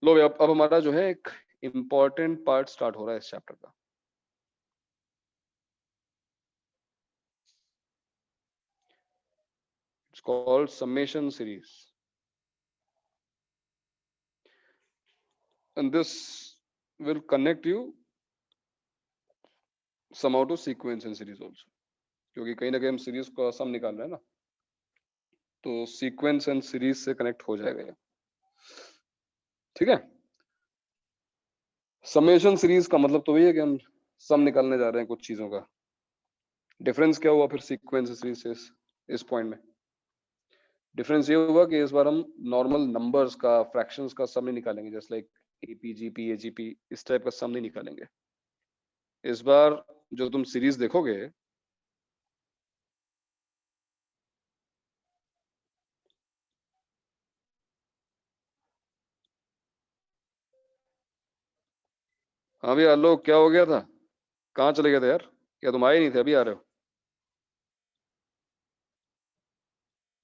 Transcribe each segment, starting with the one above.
लो अब हमारा जो है एक इम्पोर्टेंट पार्ट स्टार्ट हो रहा है इस चैप्टर का। It's called summation series and this will connect you somehow to sequence and series also, क्योंकि कहीं ना कहीं हम सीरीज को सम निकाल रहे हैं ना, तो सीक्वेंस एंड सीरीज से कनेक्ट हो जाएगा ये। ठीक है, समेशन सीरीज का मतलब तो वही है कि हम सम निकालने जा रहे हैं कुछ चीजों का। डिफरेंस क्या हुआ फिर सीक्वेंस सीरीज से इस पॉइंट में? डिफरेंस ये हुआ कि इस बार हम नॉर्मल नंबर्स का, फ्रैक्शंस का सम नहीं निकालेंगे, जैसे लाइक एपी जीपी एजीपी इस टाइप का सम नहीं निकालेंगे। इस बार जो तुम सीरीज देखोगे, हाँ भैया आलोक, क्या हो गया था? कहाँ चले गए थे यार? क्या तुम आए नहीं थे, अभी आ रहे हो?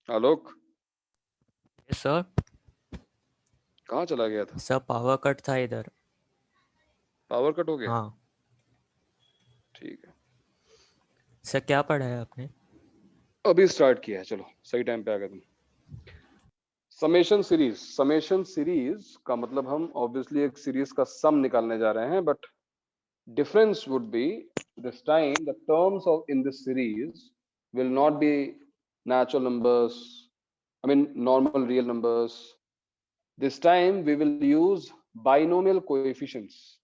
आलोक सर कहाँ चला गया था? सर पावर कट था इधर। पावर कट हो गया? हाँ ठीक है, सर, क्या पढ़ा है आपने? अभी स्टार्ट किया है, चलो सही टाइम पे आ गए तुम। समेशन सीरीज का मतलब हम ऑब्वियसली एक सीरीज का सम निकालने जा रहे हैं, but difference would be this time the terms of in this series will not be natural numbers, I mean normal real numbers. This time we will use binomial coefficients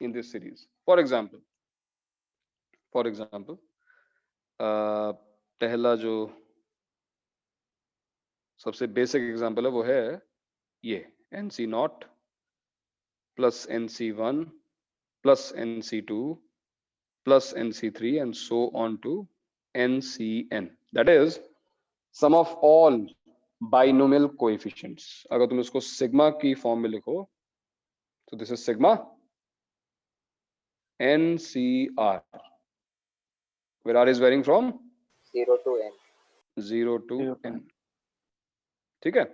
in this series. For example पहला जो सबसे basic example है वो है ये NC0 plus NC1 plus NC2 plus NC3 and so on to NCN, that is sum of all binomial coefficients. अगर तुम इसको सिग्मा की फॉर्म में लिखो तो this is sigma NCR, where R is varying from 0 to n. 0 to n. ठीक है,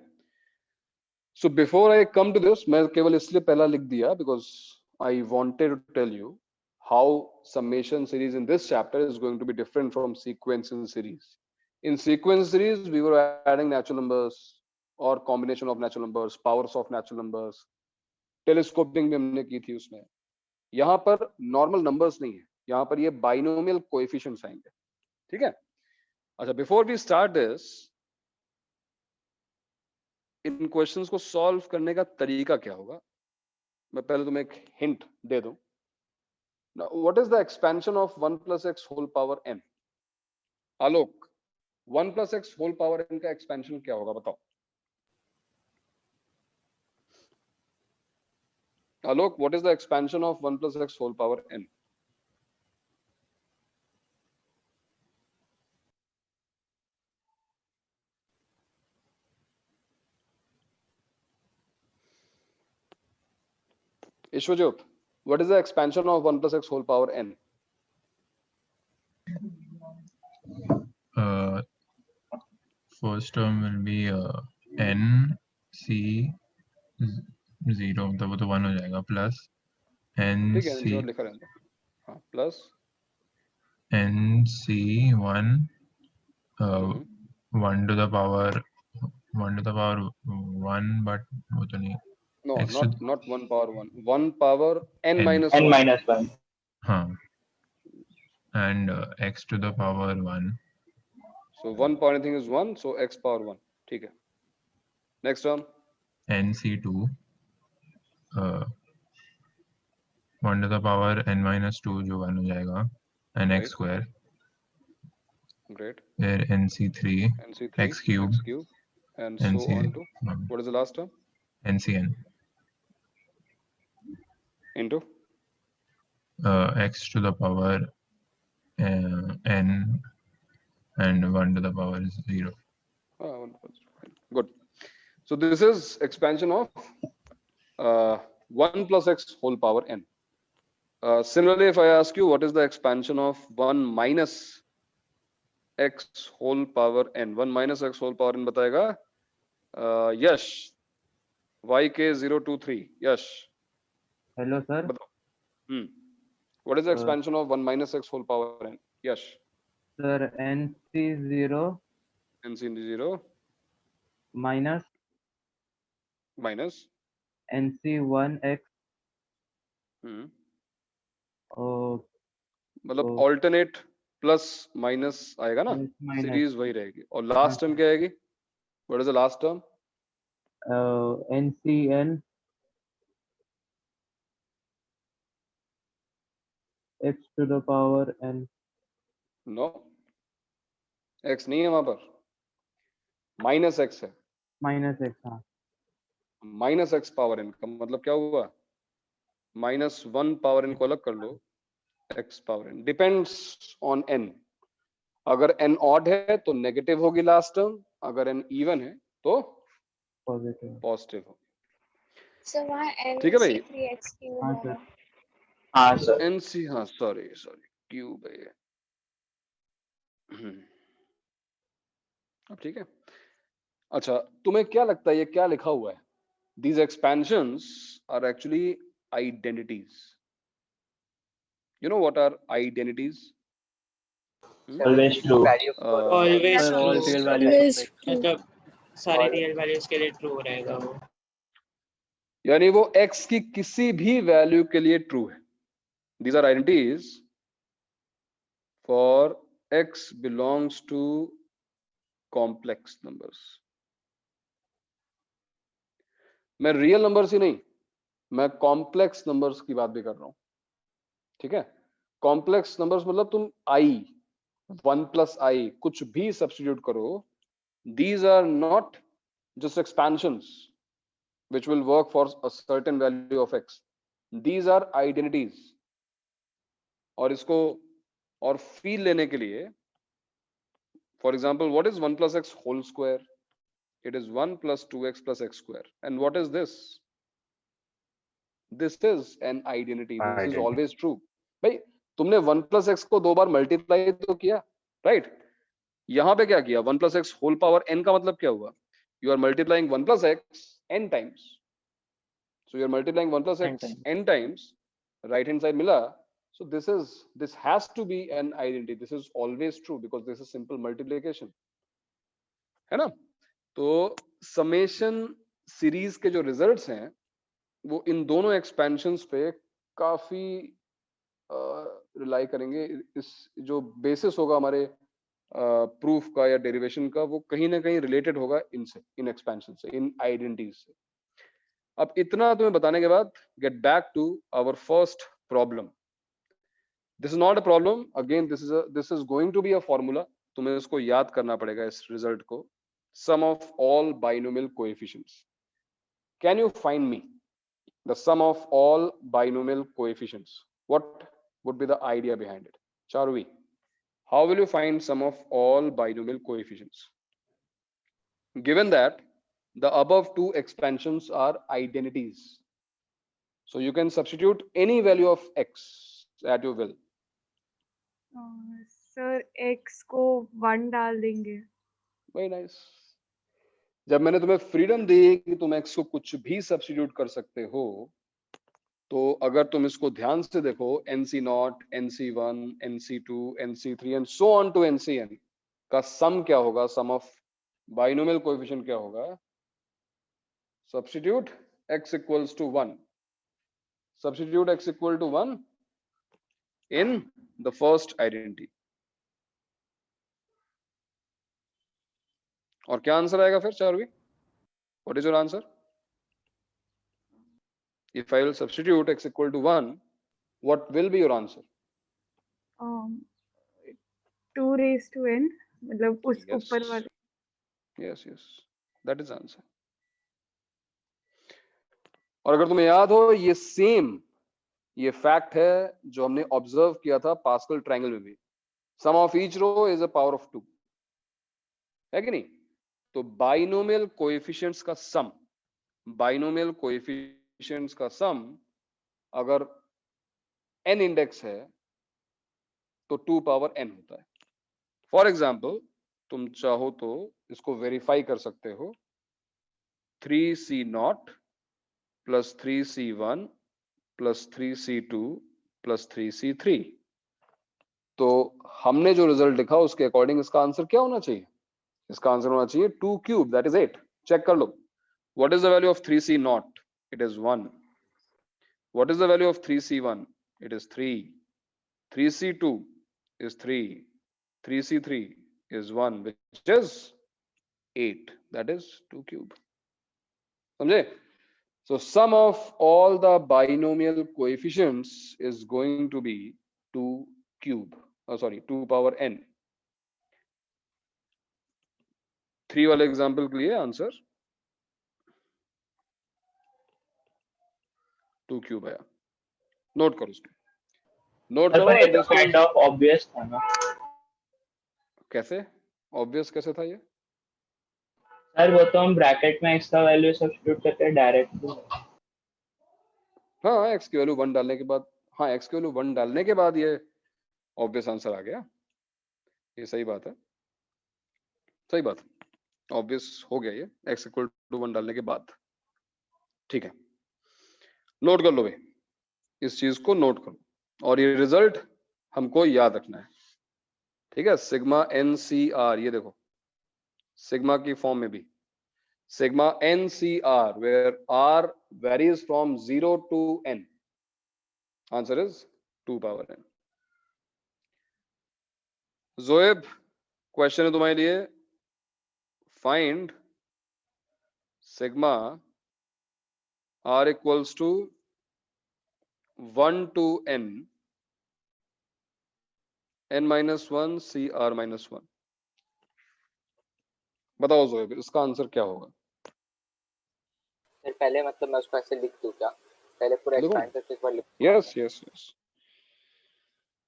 so before I come to this, मैं केवल इसलिए पहला लिख दिया because I wanted to tell you how summation series in this chapter is going to be different from sequence series. In sequence series we were adding natural numbers or combination of natural numbers, powers of natural numbers, telescoping भी हमने की थी उसमें। यहाँ पर normal numbers नहीं है, यहाँ पर ये बाइनोमियल कोएफिशिएंट्स आएंगे। ठीक है, अच्छा बिफोर वी स्टार्ट दिस, इन क्वेश्चंस को सॉल्व करने का तरीका क्या होगा, मैं पहले तुम्हें एक हिंट दे दूं। Now, what is the expansion of 1 plus x whole power n? Alok, 1 plus x whole power n का एक्सपेंशन क्या होगा बताओ। आलोक, what is the expansion of 1 plus x whole power n? Ishwajot, what is the expansion of 1 plus x whole power n? First term will be n c 0, मतलब वो तो 1 हो जाएगा, plus n ठीक है, c लिखा रहता है, हाँ, plus n c1 1 to the power 1, but वो तो नहीं, no, x not 1 power 1, 1 power n minus n 1, minus 1. हाँ, and x to the power 1. so 1 power anything is 1, so x power 1. ठीक है, next term nc2 1 to the power n minus 2 जो 1 हो जाएगा, and Right. x square, great, where nc3 x cube and NC, so on to what is the last term? ncn Into x to the power n and 1 to the power 0. wonderful. Good. So this is expansion of 1 plus x whole power n. Similarly, if I ask you what is the expansion of 1 minus x whole power n, 1 minus x whole power n बताएगा यश, YK023. Yes. Hello, sir. What is the expansion of 1 minus x whole power n? Yes. Sir, NC0 NC0 minus minus NC1x. मतलब alternate plus minus आएगा ना, series वही रहेगी। और last term क्या आएगी? What is the last term? NCN x to the power n. No, x नहीं है वहां पर, माइनस x है। माइनस x, हाँ। माइनस x पावर n का मतलब क्या हुआ? -1 पावर n को अलग कर लो, x power n depends on n। अगर n ऑड है तो नेगेटिव होगी लास्ट टर्म, अगर n इवन है तो पॉजिटिव होगी। सर वहाँ ठीक है भाई? NC3X क्यूब हाँ, होगा। हाँ सर। NC, हाँ सॉरी क्यूब है। अब ठीक है। अच्छा, तुम्हें क्या लगता है ये क्या लिखा हुआ है? These expansions are actually identities. You know what are identities? Always true. Always Sir, all real values. Always true. मतलब सारे रियल वैल्यूज के लिए ट्रू रहेगा वो। यानी वो x की किसी भी वैल्यू के लिए ट्रू है। These are identities for x belongs to complex numbers. मैं रियल नंबर्स ही नहीं, मैं कॉम्प्लेक्स नंबर्स की बात भी कर रहा हूं। ठीक है? कॉम्प्लेक्स नंबर्स मतलब तुम i 1 plus i कुछ भी सब्स्टिट्यूट करो, these are not just expansions which will work for a certain value of x. These are identities. और इसको और फील लेने के लिए, for example, what is 1 plus x whole square? It is 1 plus 2x plus x square. And what is this? This is an identity. This is always true. भाई तुमने 1 plus x को 2 बार multiply तो किया, right? यहां पे क्या किया? 1 plus x whole power n का मतलब क्या हुआ? You are multiplying 1 plus x n times. So you are multiplying 1 plus x n times. Right hand side मिला. So this has to be an identity. This is always true because this is simple multiplication. है ना? तो summation series के जो results हैं वो इन दोनों expansions पे काफी रिलाई करेंगे। इस जो बेसिस होगा हमारे प्रूफ का या डेरिवेशन का, वो कहीं ना कहीं रिलेटेड होगा इनसे, इन एक्सपेंशन से, इन आइडेंटिटीज से। अब इतना तुम्हें बताने के बाद get back to our first problem. This is not a problem, again this is going to be a formula. तुम्हें इसको याद करना पड़ेगा, इस रिजल्ट को। Sum of all binomial coefficients. Can you find me the sum of all binomial coefficients? What would be the idea behind it? Charvi, how will you find sum of all binomial coefficients? Given that the above two expansions are identities, so you can substitute any value of x at your will. Sir x को 1 डाल देंगे। Very nice. जब मैंने तुम्हें freedom दी कि तुम x को कुछ भी सब्स्टिट्यूट कर सकते हो, तो अगर तुम इसको ध्यान से देखो, NC0, NC1, NC2, NC3 and so on to NCN का सम क्या होगा? सम ऑफ बाइनोमियल कोएफिशिएंट क्या होगा? Substitute x equals to 1, substitute x equal to 1 in the first identity. और क्या आंसर आएगा फिर Charvi? What is your answer? If I will substitute x equal to 1, what will be your answer? 2 raised to n, मतलब उस Yes. ऊपर वाले। Yes, that is answer. और अगर तुम्हें याद हो, ये सेम ये फैक्ट है जो हमने ऑब्जर्व किया था पास्कल ट्रायंगल में भी। Sum of each row is a power of 2, है कि नहीं? तो बाइनोमियल कोएफिशिएंट्स का सम, बाइनोमियल कोएफिशिएंट्स का सम अगर n इंडेक्स है तो 2 पावर n होता है। फॉर एग्जाम्पल, तुम चाहो तो इसको वेरीफाई कर सकते हो। 3C0 plus 3c1 plus 3c2 plus 3c3। तो हमने जो रिजल्ट लिखा उसके अकॉर्डिंग इसका आंसर क्या होना चाहिए? इसका आंसर होना चाहिए 2 क्यूब, दैट इज 8। चेक कर लो, what is the value of 3c0? It is 1। What is the value of 3c1? It is 3। 3c2 is 3, 3c3 is 1, which is 8, that is 2 cube. समझे? So sum of all the binomial coefficients is going to be 2 cube, sorry 2 power n। 3 वाले example के लिए answer 2 cube आया। Note करो उसको, note करो। ये तो काइंड ऑफ ऑब्वियस था ना। कैसे ऑब्वियस कैसे था ये? सर वो तो हम ब्रैकेट में x का वैल्यू सब्स्टिट्यूट करते हैं डायरेक्ट। हाँ, x की वैल्यू 1 डालने के बाद, हाँ x की वैल्यू 1 डालने के बाद ये ऑब्वियस आंसर आ गया। ये सही बात है, सही बात, ऑब्वियस हो गया ये x इक्वल टू 1 डालने के बाद। ठीक है, नोट कर लो भाई, इस चीज को नोट करो और ये रिजल्ट हमको याद रखना है। ठीक है, सिग्मा NCR, ये देखो सिग्मा की फॉर्म में भी sigma NCR where R varies from 0 to n, answer is 2 power n। Zoeb, question है तुम्हारे लिए, find sigma R equals to 1 to n minus 1 CR minus 1। बताओ जोएब, इसका आंसर क्या होगा? फिर पहले मतलब मैं उसको ऐसे लिख दूं क्या? पहले पूरा लिखो। एक्सपेंड करके एक बार लिख। यस यस यस,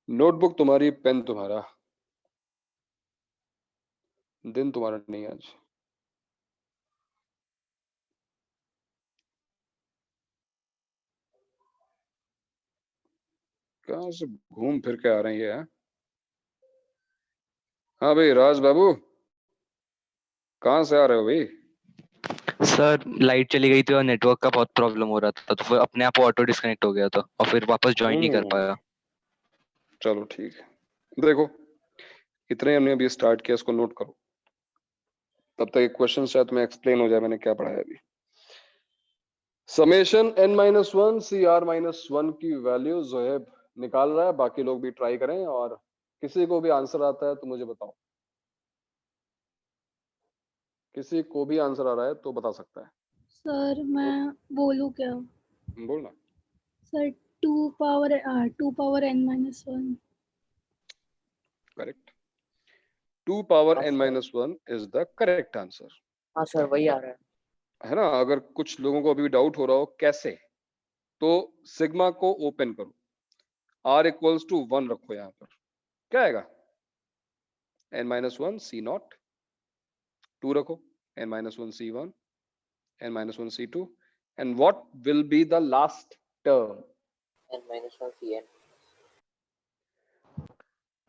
नोटबुक तुम्हारी, पेन तुम्हारा, दिन तुम्हारा नहीं आज। कहाँ से घूम फिर के आ रहे हैं ये? हाँ भाई राज बाबू, कहाँ से आ रहे हो भाई? सर लाइट चली गई थी और नेटवर्क का बहुत प्रॉब्लम हो रहा था, तो फिर अपने आप ऑटो डिस्कनेक्ट हो गया था और फिर वापस ज्वाइन नहीं कर पाया। चलो ठीक है, देखो इतने हमने अभी स्टार्ट किया, इसको नोट करो, तब तक एक क्वेश्चन शायद तुम्हें एक्सप्लेन हो जाए मैंने क्या पढ़ाया अभी। समेशन n-1 CR-1 की वैल्यू जोहेब निकाल रहा है, बाकी लोग भी ट्राई करें, और किसी को भी आंसर आता है तो मुझे बताओ, किसी को भी आंसर आ रहा है तो बता सकता है। सर मैं बोलूं क्या? बोलना। Sir 2 power n-1। Correct, 2 power n-1 is the correct answer. हाँ सर वही आ रहा है ना? अगर कुछ लोगों को अभी डाउट हो रहा हो कैसे, तो सिग्मा को ओपन करो, R इक्वल्स टू 1 रखो, यहाँ पर क्या आएगा? n-1 C0, 2 रखो, n-1 C1, n-1 C2, and what will be the last term? n-1 Cn।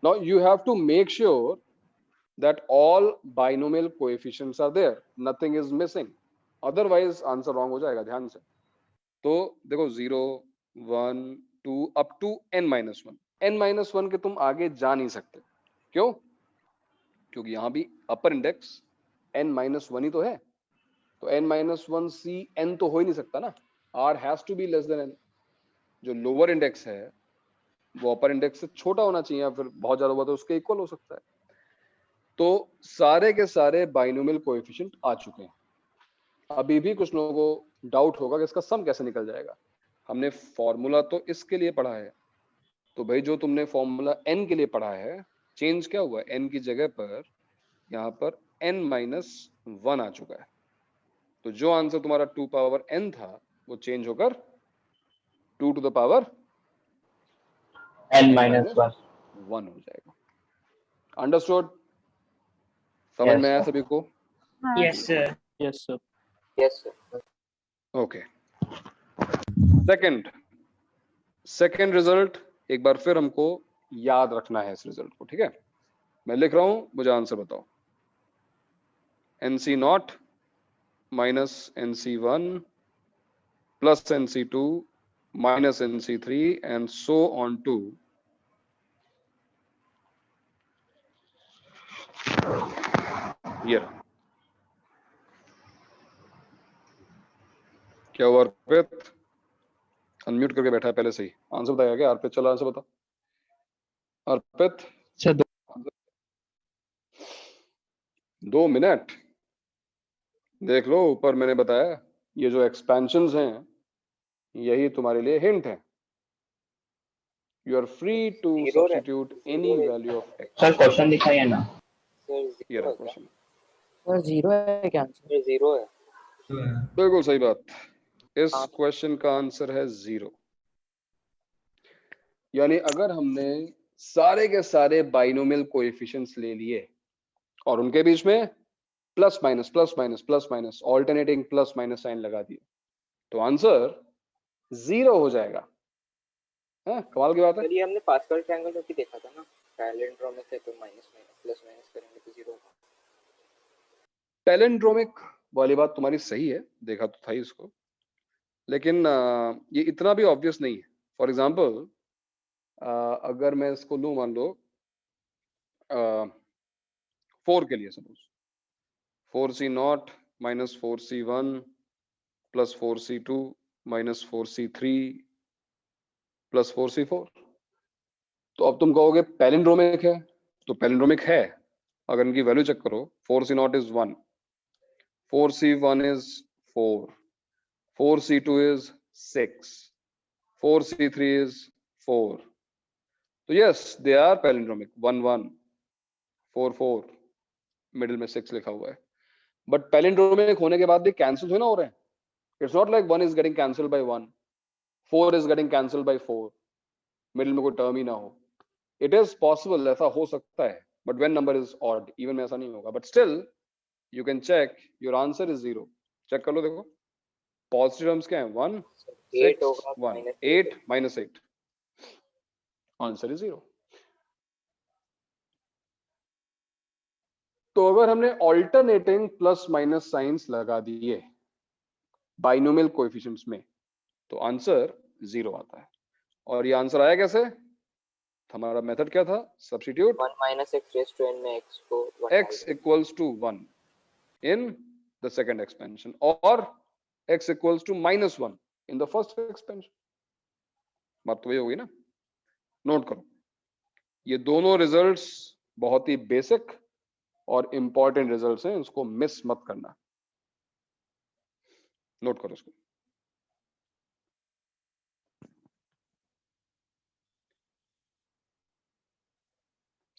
Now you have to make sure that all binomial coefficients are there, nothing is missing, otherwise answer wrong हो जाएगा, ध्यान से। तो देखो 0 1 2 up to n-1, n-1 के तुम आगे जा नहीं सकते, क्यों? क्योंकि यहाँ भी अपर इंडेक्स n-1 ही तो है, तो n-1 Cn तो हो ही नहीं सकता ना, R has to be less than n। जो लोअर इंडेक्स है वो अपर इंडेक्स से छोटा होना चाहिए, या फिर बहुत ज्यादा हुआ तो उसके इक्वल हो सकता है। तो सारे के सारे बाइनोमियल कोएफिशिएंट आ चुके हैं। अभी भी कुछ लोगों को डाउट होगा कि इसका सम कैसे निकल जाएगा। हमने फॉर्मूला तो इसके लिए पढ़ा है, तो भाई जो तुमने फॉर्मूला n के लिए पढ़ा है, चेंज क्या हुआ? n की जगह पर यहाँ पर n-1 आ चुका है, तो जो आंसर तुम्हारा 2 पावर n था वो चेंज होकर 2 टू द पावर n-1 हो जाएगा। अंडरस्टूड? समझ में आया सभी को? Yes sir. Yes sir. Okay, second result एक बार फिर हमको याद रखना है इस रिजल्ट को, ठीक है? मैं लिख रहा हूं, मुझे आंसर बताओ। NC0 minus NC1 plus NC2 minus NC3 and so on to here. क्या हुआ अर्पित? अनम्यूट करके बैठा है पहले से ही। आंसर बताया क्या अर्पित? चलो आंसर बता अर्पित। सर 2 मिनट देख लो ऊपर मैंने बताया ये जो एक्सपेंशंस हैं यही तुम्हारे लिए हिंट है। You are free to substitute any value of X. Sir question दिखाइए ना। ये रहा क्वेश्चन। सर 0 है क्या आंसर? 0 है। बिल्कुल सही बात। इस क्वेश्चन का आंसर है 0। यानी अगर हमने सारे के सारे बाइनोमियल कोएफिशिएंट्स ले लिए और उनके बीच में plus minus plus minus plus minus alternating plus minus sign लगा दिए तो आंसर 0 हो जाएगा। हाँ, कमाल की बात है। ये हमने पास्कल ट्रायंगल में भी देखा था ना, पैलिंड्रोमिक है तो माइनस माइनस प्लस माइनस करेंगे तो 0 होगा। पैलिंड्रोमिक वाली बात तुम्हारी सही है, देखा तो था ही इसको, लेकिन ये इतना भी ऑब्वियस नहीं है। फॉर एग्जाम्पल अगर मैं इसको लूं, मान लो 4 के लिए, suppose 4C0 minus 4C1 plus 4C2 minus 4C3 plus 4C4, तो अब तुम कहोगे पैलिंड्रोमिक है, तो पैलिंड्रोमिक है। अगर इनकी वैल्यू चेक करो, 4C0 is 1, 4C1 is 4, 4C2 is 6, 4C3 is 4. So yes, they are palindromic. 1 1 4 4 middle में 6 लिखा हुआ है, बट पैलिंड्रोमिक होने के बाद भी कैंसिल थोड़ी ना हो रहे हैं। It's not like 1 is getting cancelled by 1, 4 is getting cancelled by 4, middle में कोई टर्म ही ना हो। इट इज पॉसिबल, ऐसा हो सकता है, but when number is odd, even में ऐसा नहीं होगा। But still you can check your answer is 0. Check कर लो, देखो पॉजिटिव टर्म्स क्या है, 1 6 1 8 minus 8, आंसर इज 0। तो अगर हमने ऑल्टरनेटिंग प्लस माइनस साइंस लगा दिए बाइनोमियल कोएफिशिएंट्स में तो आंसर 0 आता है। और ये आंसर आया कैसे? हमारा मेथड क्या था? Substitute 1 minus x raised to n में x को 1 x equals to 1 in the second expansion or x equals to minus 1 in the first expansion। बात तो वही होगी ना। नोट करो, ये दोनों रिजल्ट्स बहुत ही बेसिक और इंपॉर्टेंट रिजल्ट्स हैं, उसको मिस मत करना। नोट करो इसको।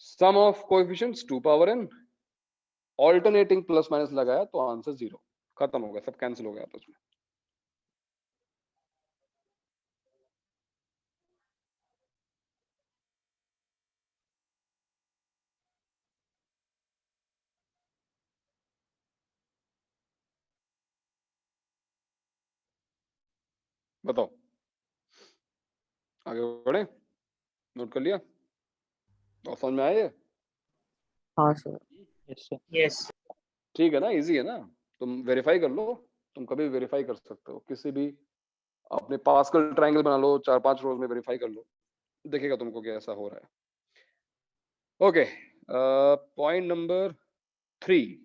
Sum of coefficients 2 power n, alternating plus minus लगाया तो आंसर 0, खत्म हो गया, सब कैंसिल हो गया आपस में। बताओ, आगे बढ़े? नोट कर लिया और समझ में आया? हाँ सर। यस ठीक है ना, इजी है ना। तुम वेरीफाई कर लो, तुम कभी वेरीफाई कर सकते हो, किसी भी अपने पास्कल ट्रायंगल बना लो, 4-5 रोज में वेरीफाई कर लो, देखेगा तुमको कि ऐसा हो रहा है। ओके, पॉइंट नंबर 3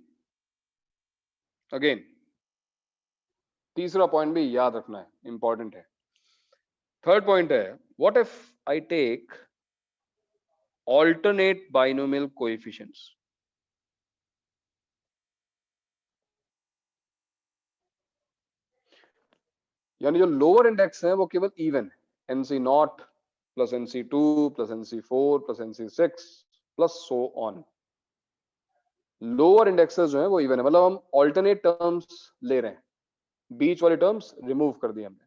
अगेन, तीसरा पॉइंट भी याद रखना है, इंपॉर्टेंट है। थर्ड पॉइंट है, what if I take alternate binomial coefficients. यानी जो लोअर इंडेक्स है वो केवल इवन है, NC0 plus NC2 plus NC4 plus NC6 plus so on. Lower indexes जो है वो इवन है, मतलब हम ऑल्टरनेट टर्म्स ले रहे हैं, बीच वाले टर्म्स रिमूव कर दिए हमने।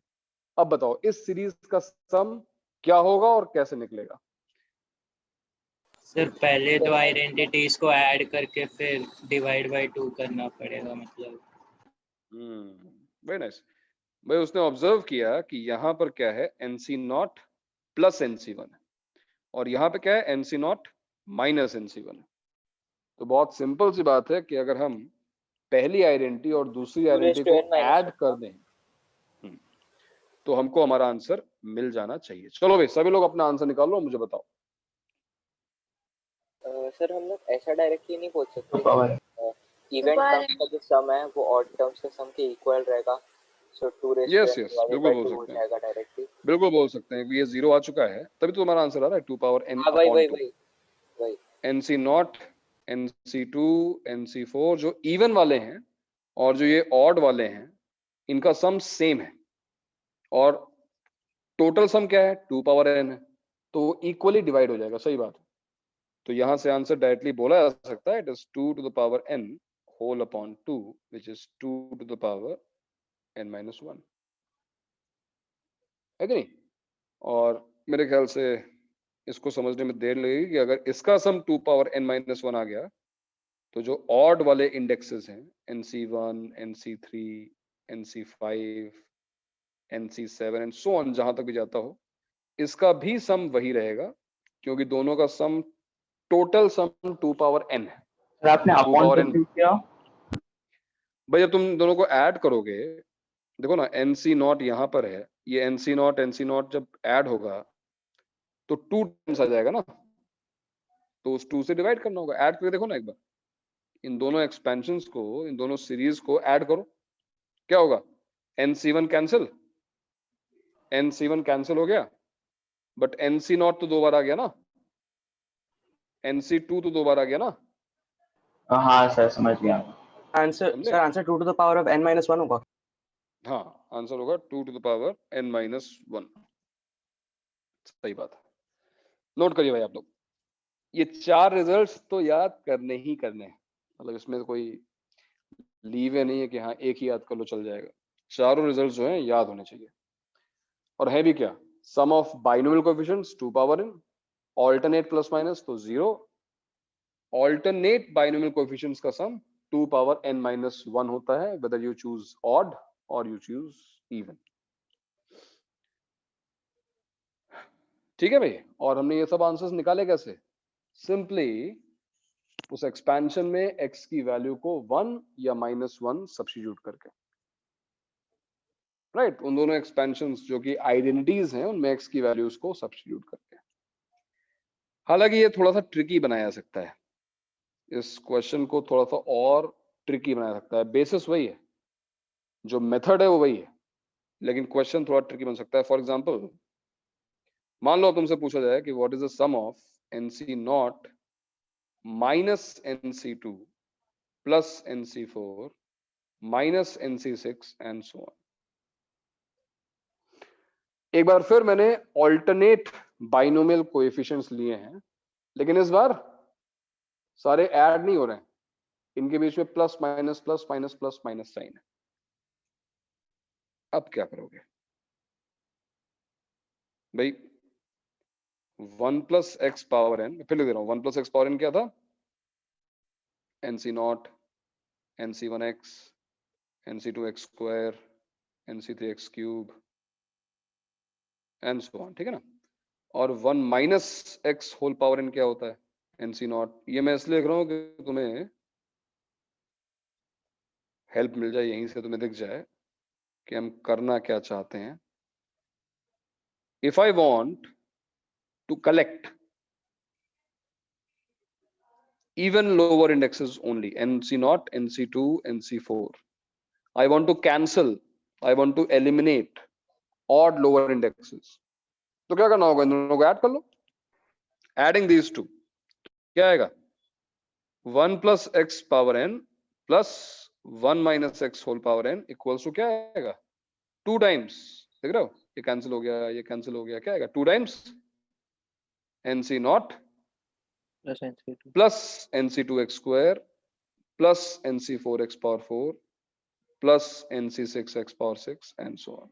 अब बताओ इस सीरीज का सम क्या होगा और कैसे निकलेगा? सर पहले दो आइडेंटिटीज को ऐड करके फिर डिवाइड बाय 2 करना पड़ेगा, मतलब। Very nice. भाई उसने ऑब्जर्व किया कि यहाँ पर क्या है, NC0 प्लस NC1 है और यहाँ पे क्या है, NC0 माइनस NC1 है। तो बहुत सिंपल सी बात है कि अगर हम पहली आइडेंटिटी और दूसरी आइडेंटिटी को ऐड कर दें, तो हमको हमारा आंसर मिल जाना चाहिए। चलो भाई सभी लोग अपना आंसर निकालो, मुझे बताओ। सर हम लोग ऐसा डायरेक्टली नहीं बोल सकते Power. इवेंट Power टर्म्स का जो सम है वो ऑड टर्म्स के सम के इक्वल रहेगा, so 2 raise to yes n yes, divided बिल्कुल बाय बोल 2 हो सकते हैं, जाएगा डायरेक्टली। बिल्कुल बोल सकते हैं कि ये 0 आ चुका है, तभी तो हमारा आंसर आ रहा है 2 पावर n हाँ वही अपॉन वही 2। वही NC0, NC2, NC4 जो इवन वाले हैं और जो ये ऑड वाले हैं, इनका सम सेम है और टोटल सम क्या है 2 पावर n है, तो वो इक्वली डिवाइड हो जाएगा। सही बात है। तो यहां से आंसर डायरेक्टली बोला जा सकता है, it is 2 to the power n whole upon 2 which is 2 to the power n minus 1, है कि नहीं? और मेरे ख्याल से इसको समझने में देर लगेगी कि अगर इसका सम 2 पावर n माइनस 1 आ गया, तो जो ऑड वाले इंडेक्सेस हैं NC1, NC3, NC5, NC7 and so on, जहां तक भी जाता हो, इसका भी सम वही रहेगा, क्योंकि दोनों का sum total sum 2 power n है। सर आपने 2 अपॉन पावर n, क्यों किया? भाई जब तुम दोनों को ऐड करोगे, देखो ना NC0 यहाँ पर है, ये NC0 जब ऐड होगा तो 2 टाइम्स आ जाएगा ना, तो उस 2 से डिवाइड करना होगा। ऐड करके देखो ना एक बार, इन दोनों एक्सपेंशंस को, इन दोनों सीरीज को ऐड करो, क्या होगा? NC1 कैंसिल, NC1 कैंसिल हो गया, बट NC0 तो 2 बार आ गया ना, NC2 तो 2 बार आ गया ना। हाँ सर समझ गया। समझे? Sir answer 2 to the power of n minus 1 होगा। हाँ, आंसर होगा 2 to the power n minus 1। सही बात है, नोट करिए भाई आप लोग, ये 4 रिजल्ट्स तो याद करने ही करने हैं, मतलब इसमें कोई लीव नहीं है कि हाँ एक ही याद कर लो चल जाएगा। चारों रिजल्ट्स जो हैं याद होने चाहिए। और है भी क्या? Sum of binomial coefficients 2 power n, alternate plus minus तो 0, ऑल्टरनेट बाइनोमियल कोएफिशिएंट्स का सम 2 पावर n माइनस 1 होता है, वेदर यू चूज ऑड और यू चूज इवन। ठीक है भाई, और हमने ये सब आंसर्स निकाले कैसे? सिंपली उस एक्सपेंशन में x की वैल्यू को 1 या -1 सब्स्टिट्यूट करके, राइट? उन दोनों एक्सपेंशंस जो कि आइडेंटिटीज हैं, उनमें x की वैल्यूज को सब्स्टिट्यूट करके। हालांकि ये थोड़ा सा ट्रिकी बनाया जा सकता है, इस क्वेश्चन को थोड़ा सा और ट्रिकी बनाया सकता है। बेसिस वही है, जो मेथड है वो वही है, लेकिन क्वेश्चन थोड़ा ट्रिकी बन सकता है। फॉर एग्जांपल, मान लो तुमसे पूछा जाए कि what is the sum of NC0 minus NC2 plus NC4 minus NC6 and so on. एक बार फिर मैंने ऑल्टरनेट बाइनोमियल कोएफिशिएंट्स लिए हैं, लेकिन इस बार सारे ऐड नहीं हो रहे हैं, इनके बीच में plus minus plus minus plus minus sign है। अब क्या करोगे भाई? 1 प्लस एक्स पावर n, फिर लिख दे रहा हूं, 1 प्लस एक्स पावर n क्या था? NC0, NC1x, NC2x square, NC3x cube and so on, ठीक है ना? और 1 minus X whole power n क्या होता है? NC0। ये मैं इसलिए लिख रहा हूं कि तुम्हें हेल्प मिल जाए, यहीं से तुम्हें दिख जाए कि हम करना क्या चाहते हैं। If I want to collect even lower indexes only, NC0, NC2, NC4, I want to cancel, I want to eliminate odd lower indexes, तो क्या करना होगा? इन दोनों को ऐड कर लो। एडिंग these two क्या आएगा? 1 plus X power n plus 1 minus X whole power n equals to क्या आएगा? 2 टाइम्स, देख रहे हो, ये कैंसिल हो गया, ये कैंसिल हो गया, क्या आएगा? 2 times NC0 plus NC2x square plus NC4x power 4 plus NC6x power 6 and so on,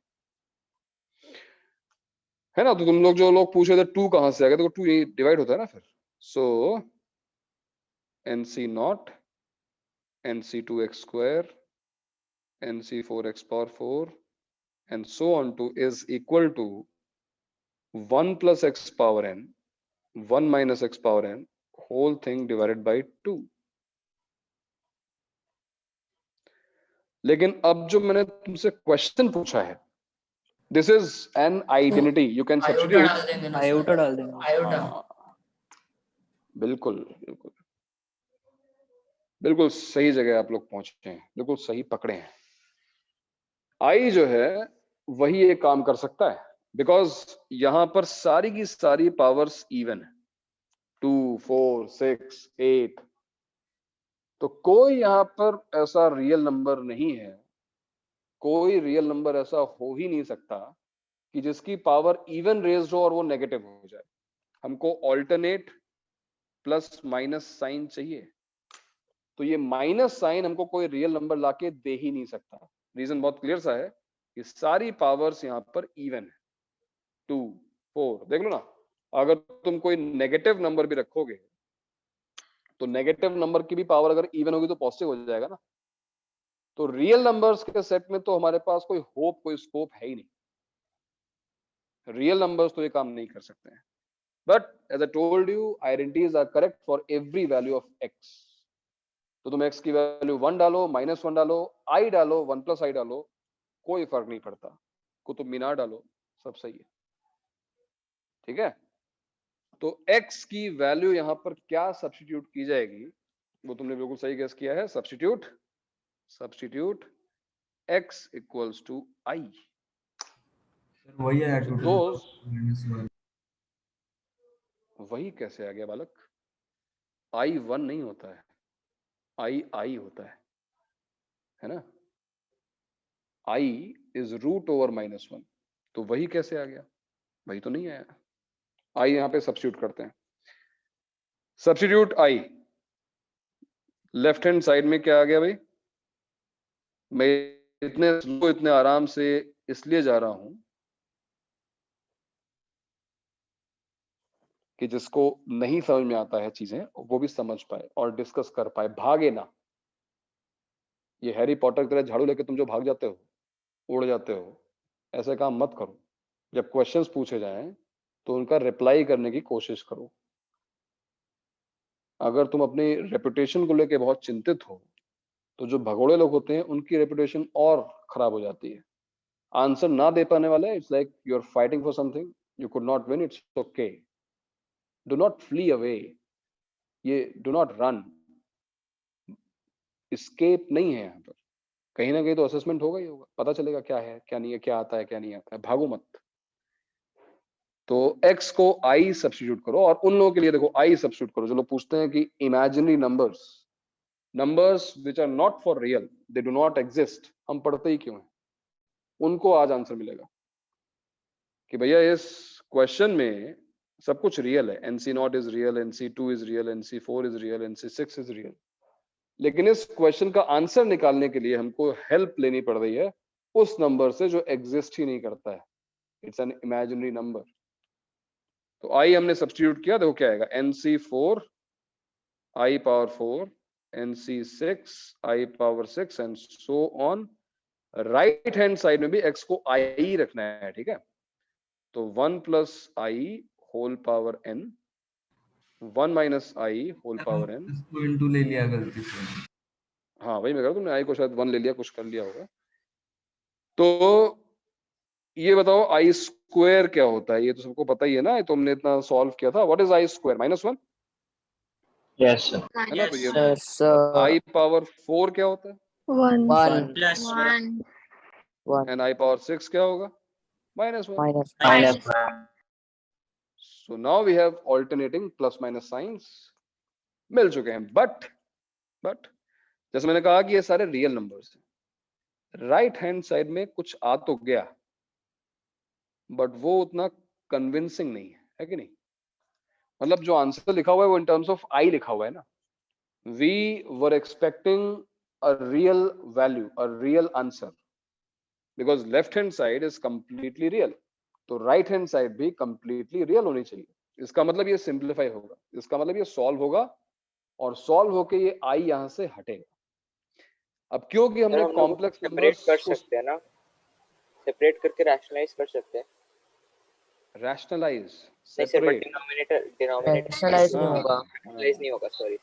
है ना? तो तुम लोग जो लोग पूछ रहे थे 2 कहां से आ गया, तो 2 ये डिवाइड होता है ना फिर। सो NC0, NC2x square, NC4x power 4 and so on to is equal to 1 plus x power n, 1 minus x power n whole thing divided by 2। लेकिन अब जो मैंने तुमसे क्वेश्चन पूछा है this is an identity, you can substitute. Iota डाल देंगे। बिल्कुल बिल्कुल बिल्कुल सही जगह आप लोग पहुंचे हैं, बिल्कुल सही पकड़े हैं। आई जो है वही एक काम कर सकता है, बिकॉज यहां पर सारी की सारी पावर्स इवन है, 2 4 6 8। तो कोई यहां पर ऐसा रियल नंबर नहीं है, कोई रियल नंबर ऐसा हो ही नहीं सकता कि जिसकी पावर इवन रेज्ड हो और वो नेगेटिव हो जाए। हमको ऑल्टरनेट प्लस माइनस साइन चाहिए, तो ये माइनस साइन हमको कोई रियल नंबर लाके दे ही नहीं सकता। रीजन बहुत क्लियर सा है कि सारी पावर्स यहाँ पर इवन है, 2 4। देख लो ना, अगर तुम कोई नेगेटिव नंबर भी रखोगे तो नेगेटिव नंबर की भी पावर अगर इवन होगी तो पॉजिटिव हो जाएगा ना। तो रियल नंबर्स के सेट में तो हमारे पास कोई होप, कोई स्कोप है ही नहीं। रियल नंबर्स तो ये काम नहीं कर सकते हैं। But as I told you, identities are correct for every value of X. तो तुम एक्स की वैल्यू 1 डालो, -1 डालो, आई डालो, 1 + i डालो, कोई फर्क नहीं पड़ता। कुतुब मीनार डालो, सब सही है। ठीक है, तो x की वैल्यू यहां पर क्या सब्स्टिट्यूट की जाएगी, वो तुमने बिल्कुल सही गेस किया है। Substitute x = i। वही है वही कैसे आ गया बालक? i 1 नहीं होता है, i होता है ना। i is √/-1। तो वही कैसे आ गया? वही तो नहीं आया। i यहाँ पे सब्स्टिट्यूट करते हैं। Substitute i, left hand side में क्या आ गया भाई? मैं इतने स्लो, इतने आराम से इसलिए जा रहा हूं कि जिसको नहीं समझ में आता है चीजें वो भी समझ पाए और डिस्कस कर पाए, भागे ना। ये हैरी पॉटर की तरह झाड़ू लेके तुम जो भाग जाते हो, उड़ जाते हो, ऐसे काम मत करो। जब क्वेश्चंस पूछे जाएं तो उनका रिप्लाई करने की कोशिश करो। अगर तुम अपनी रेपुटेशन को लेके बहुत चिंतित हो तो जो भगोड़े लोग होते हैं उनकी रेपुटेशन और खराब हो जाती है। आंसर ना दे पाने वाले, it's like you are fighting for something, you could not win, it's okay. Do not flee away, ये डू नॉट रन, एस्केप नहीं है यहाँ पर। कहीं ना कहीं तो असेसमेंट होगा ही होगा, पता चलेगा क्या है क्या नहीं है, क्या आता है क्या नहीं आता है। भागो मत। तो x को i सब्स्टिट्यूट करो, और उन लोगों के लिए देखो i सब्स्टिट्यूट करो जो लोग पूछते हैं कि imaginary numbers which are not for real, they do not exist, हम पढ़ते ही क्यों हैं? उनको आज आंसर मिलेगा कि भैया इस क्वेश्चन में सब कुछ रियल है। NC0 is real, NC2 is real, NC4 is real, NC6 is real. लेकिन इस क्वेश्चन का आंसर निकालने के लिए हमको हेल्प लेनी पड़ रही है उस नंबर से जो एग्जिस्ट ही नहीं करता है। It's an imaginary number. तो i हमने सब्स्टिट्यूट किया, देखो क्या आएगा? NC4 i⁴, NC6 i⁴ and so on. Right hand side में भी x को i रखना है, ठीक है? तो 1 + i whole power n, 1 - i whole power n। इसको इनटू ले लिया गलती से। हाँ वही मैं कह रहा हूँ, तुमने i को शायद 1 ले लिया, कुछ कर लिया होगा। तो ये बताओ i² क्या होता है? ये तो सबको पता ही है ना, ये तुमने इतना सॉल्व किया था। What is i²? -1? Yes sir. है ना? तो ये i⁴ क्या होता है? 1 1 एंड i⁴ क्या होगा? -1। So now we have alternating plus minus signs मिल चुके हैं। बट जैसे मैंने कहा कि ये सारे रियल नंबर्स हैं। राइट हैंड साइड में कुछ आ तो गया, बट वो उतना कन्विंसिंग नहीं है कि नहीं? मतलब जो आंसर लिखा हुआ है वो इन टर्म्स ऑफ आई लिखा हुआ है ना। We were expecting a real value, a real answer, because left hand side is completely real, तो राइट हैंड साइड भी कंप्लीटली रियल होनी चाहिए। इसका मतलब ये सिंप्लीफाई होगा, इसका मतलब ये सॉल्व होगा, और सॉल्व होके ये आई यहां से हटेगा। अब क्योंकि हमने कॉम्प्लेक्स सेपरेट कर सकते हैं ना, सेपरेट करके रैशनलाइज कर सकते हैं। रैशनलाइज नहीं सर, बट डिनोमिनेटर रैशनलाइज नहीं होगा। रैशनलाइज नहीं होगा, sorry.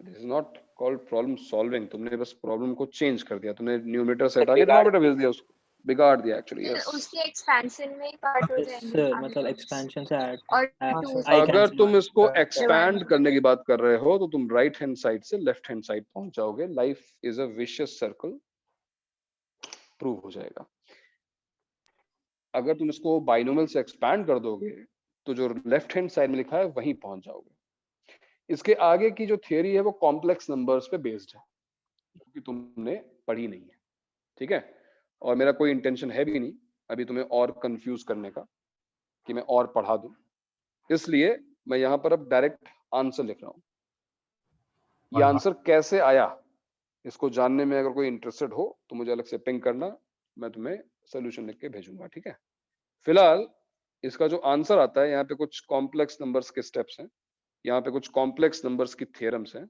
This is not called problem solving. तुमने बस प्रॉब्लम को चेंज कर दिया, तुमने न्यूमरेटर से हटा के डिनोमिनेटर भेज दिया उसको। बिगाड़ दिया एक्चुअली। फिर यस उसके एक्सपेंशन में ही काट हो जाएंगे सर आगे मतलब terms। एक्सपेंशन से ऐड और हाँ, टू I अगर cancel तुम इसको डिवाइड एक्सपैंड में करने की बात कर रहे हो तो तुम राइट हैंड साइड से लेफ्ट हैंड साइड पहुंच जाओगे। Life is a vicious circle prove हो जाएगा। अगर तुम इसको बाइनोमियल से एक्सपैंड कर दोगे तो जो लेफ्ट हैंड साइड में लिखा है वहीं पहुंच जाओगे। इसके आगे की जो थियरी है वो कॉम्प्लेक्स नंबर्स पे बेस्ड है, क्योंकि तुमने पढ़ी नहीं है, ठीक है। और मेरा कोई इंटेंशन है भी नहीं अभी तुम्हें और कंफ्यूज करने का कि मैं और पढ़ा दूं, इसलिए मैं यहाँ पर अब डायरेक्ट आंसर लिख रहा हूँ। ये आंसर कैसे आया इसको जानने में अगर कोई इंटरेस्टेड हो तो मुझे अलग से पिंग करना, मैं तुम्हें सोल्यूशन लिख के भेजूंगा, ठीक है। फिलहाल इसका जो आंसर आता है, यहाँ पे कुछ कॉम्प्लेक्स नंबर्स के स्टेप्स हैं, यहाँ पे कुछ कॉम्प्लेक्स नंबर्स की थ्योरम्स हैं,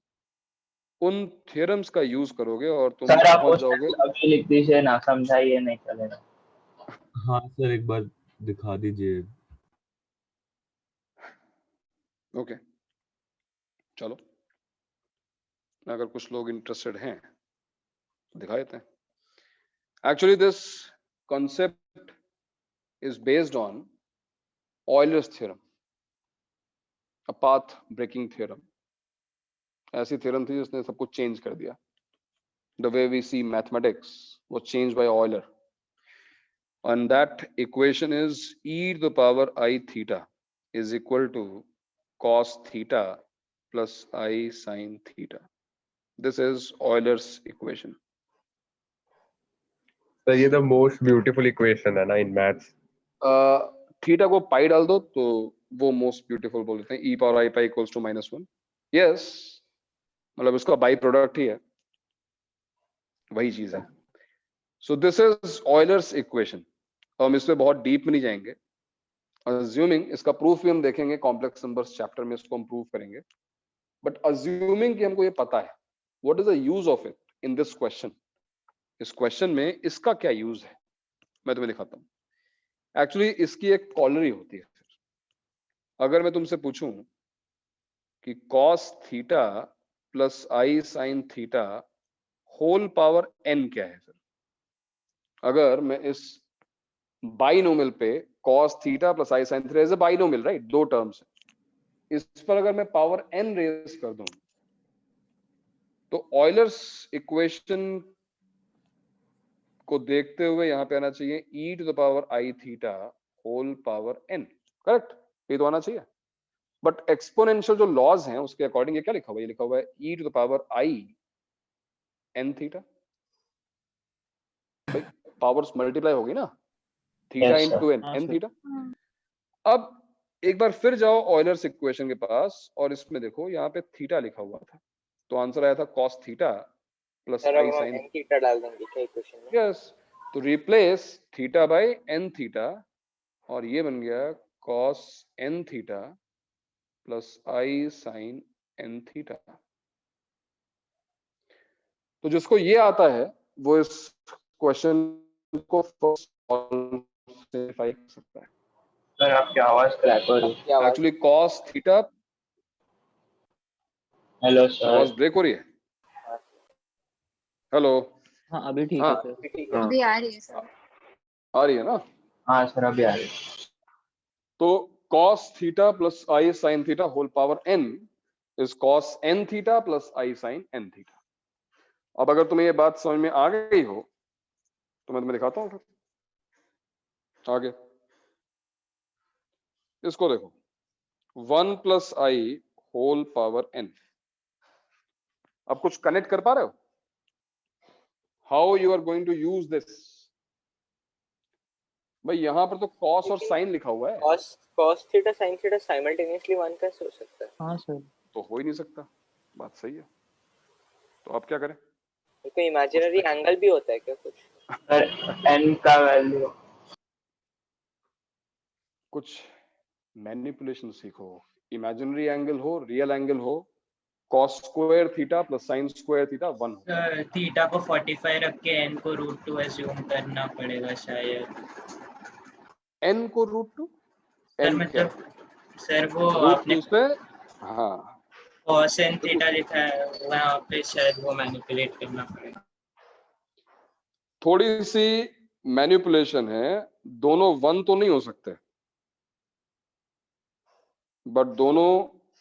उन थ्योरम्स का यूज करोगे और तुम सर आप पहुंच उसमें जाओगे। अभी लिख दीजिए, ना समझाइए नहीं चलेगा। हाँ सर एक बार दिखा दीजिए। ओके चलो, अगर कुछ लोग इंटरेस्टेड हैं तो दिखा देते हैं। Actually this concept is based on Euler's theorem, a path breaking theorem. ऐसी थ्योरम थी जिसने सब कुछ चेंज कर दिया। The way we see mathematics was changed by Euler, and that equation is e to the power I theta is equal to cos theta plus I sin theta. This is Euler's equation. So ये the most beautiful equation है ना in maths. Theta को पाई डाल दो तो वो most beautiful बोलते हैं, e power i pi equals to -1। Yes, मतलब उसका बाई प्रोडक्ट ही है, वही चीज है। So this is Euler's equation. हम इसमें बहुत डीप में नहीं जाएंगे, अज्यूमिंग इसका प्रूफ भी हम देखेंगे कॉम्प्लेक्स नंबर्स चैप्टर में, इसको हम प्रूव करेंगे। बट अज्यूमिंग कि हमको ये पता है what is the use of it in this question, इस क्वेश्चन में इसका क्या यूज है मैं तुम्हें दिखाता हूँ। एक्चुअली इसकी एक कॉलरी होती है। अगर मैं तुमसे पूछूं कि cos theta plus I sine theta whole power n क्या है, सर अगर मैं इस बाइनोमियल पे cos theta plus I sine theta is a binomial, right, दो टर्म्स है, इस पर अगर मैं पावर n रेज कर दूं तो ऑयलर्स इक्वेशन को देखते हुए यहां पे आना चाहिए e to the power I theta whole power n, correct, ये तो आना चाहिए। बट एक्सपोनेंशियल जो लॉज हैं उसके अकॉर्डिंग ये क्या लिखा हुआ है, ये लिखा हुआ है e to the power I n theta. भाई पावर्स मल्टीप्लाई होगी ना, theta into n, n theta. अब एक बार फिर जाओ ऑयलर्स इक्वेशन के पास और इसमें देखो यहाँ पे थीटा लिखा हुआ था, तो आंसर आया था cos theta plus I sine theta डाल देंगे क्या इक्वेशन में? यस, तो replace theta by n theta और ये बन गया cos n theta plus I sine n theta. तो जिसको ये आता है वो इस क्वेश्चन को सिंपलीफाई कर सकता है। सर आपकी आवाज क्रैक हो रही है। Actually cos theta, hello sir, आवाज ब्रेक हो रही है। हेलो, हाँ अभी ठीक है सर। अभी आ रही है सर। आ रही है ना? हाँ सर अभी आ रही है। तो cos theta plus I sine theta whole power n is cos n theta plus I sine n theta. अब अगर तुम्हें ये बात समझ में आ गई हो तो मैं तुम्हें दिखाता हूँ फिर आगे। इसको देखो 1 plus I whole power n। अब कुछ कनेक्ट कर पा रहे हो? How you are going to use this? भाई यहाँ पर तो cos और sin लिखा हुआ है। cos theta sin theta simultaneously 1 कैसे हो सकता है? हाँ सर, तो हो ही नहीं सकता, बात सही है। तो आप क्या करें? कोई इमेजिनरी एंगल भी होता है क्या कुछ? सर n का वैल्यू कुछ मैनिपुलेशन सीखो, इमेजिनरी एंगल हो रियल एंगल हो, cos square theta plus sin square theta 1 हो। सर थीटा को 45 रख के n को √2 एज्यूम करना पड़ेगा शायद। n को √2? सर n क्या? मतलब सर वो आपने √2 पे हाँ cos n थीटा लिखा है वहाँ पे शायद वो मैनिपुलेट करना पड़ेगा। थोड़ी सी मैनिपुलेशन है, दोनों 1 तो नहीं हो सकते, बट दोनों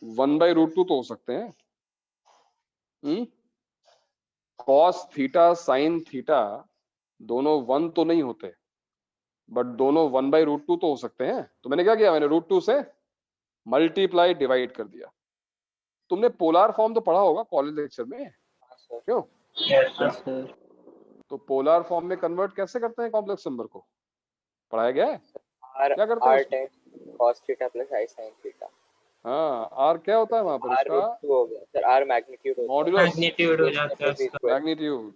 1/√2 तो हो सकते हैं। कॉस थीटा साइन थीटा दोनों 1 तो नहीं होते, बट दोनों 1/√2 तो हो सकते हैं। तो मैंने क्या किया, मैंने √2 से मल्टीप्लाई डिवाइड कर दिया। तुमने पोलार फॉर्म तो पढ़ा होगा कॉलेज लेक्चर में, क्यों? हाँ सर। तो पोलार फॉर्म में कन्वर्ट कैसे करते हैं कॉम्प्लेक्स नंबर को, पढ़ाया गया है? R क्या करते हैं उसमें? tan cos theta plus I sin theta. हाँ, आर क्या होता है वहां पर? R उसका √2 हो गया सर, R मैग्नीट्यूड होता है। मॉड्यूलस, मैग्नीट्यूड हो जाता है उसका। मैग्नीट्यूड।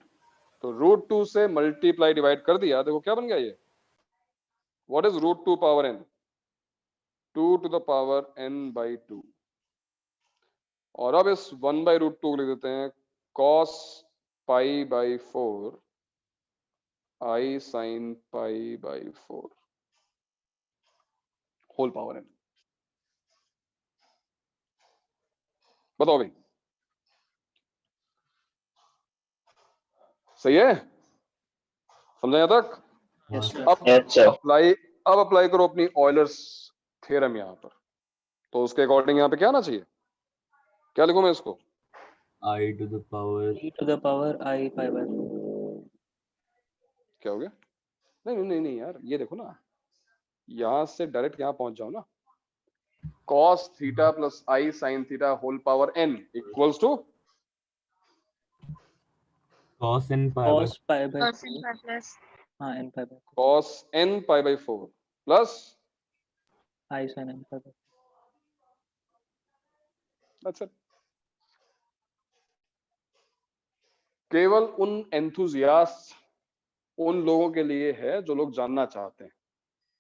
तो √2 से मल्टीप्लाई डिवाइड कर दिया, देखो क्या बन गया ये। What is √2 power n? 2 to the power n/2। और अब इस 1/√2 को लिख देते हैं cos pi/4 I sin pi/4 whole power n। बताओ भाई, सही है? समझा यहाँ तक? अब अप्लाई करो अपनी ऑयलर्स थ्योरम यहाँ पर। तो उसके अकॉर्डिंग यहाँ पे क्या आना चाहिए? क्या लिखूं मैं इसको? I to the power I pi/4। क्या हो गया? नहीं यार, ये देखो ना, यहां से डायरेक्ट यहाँ पहुंच जाओ ना। cos theta plus I sin theta whole power n equals to cos n pi cos pi by cos n 4। pi plus हाँ n pi by cos n pi/4 plus I sin n pi by 4। That's it। केवल उन enthusiast, उन लोगों के लिए है जो लोग जानना चाहते हैं।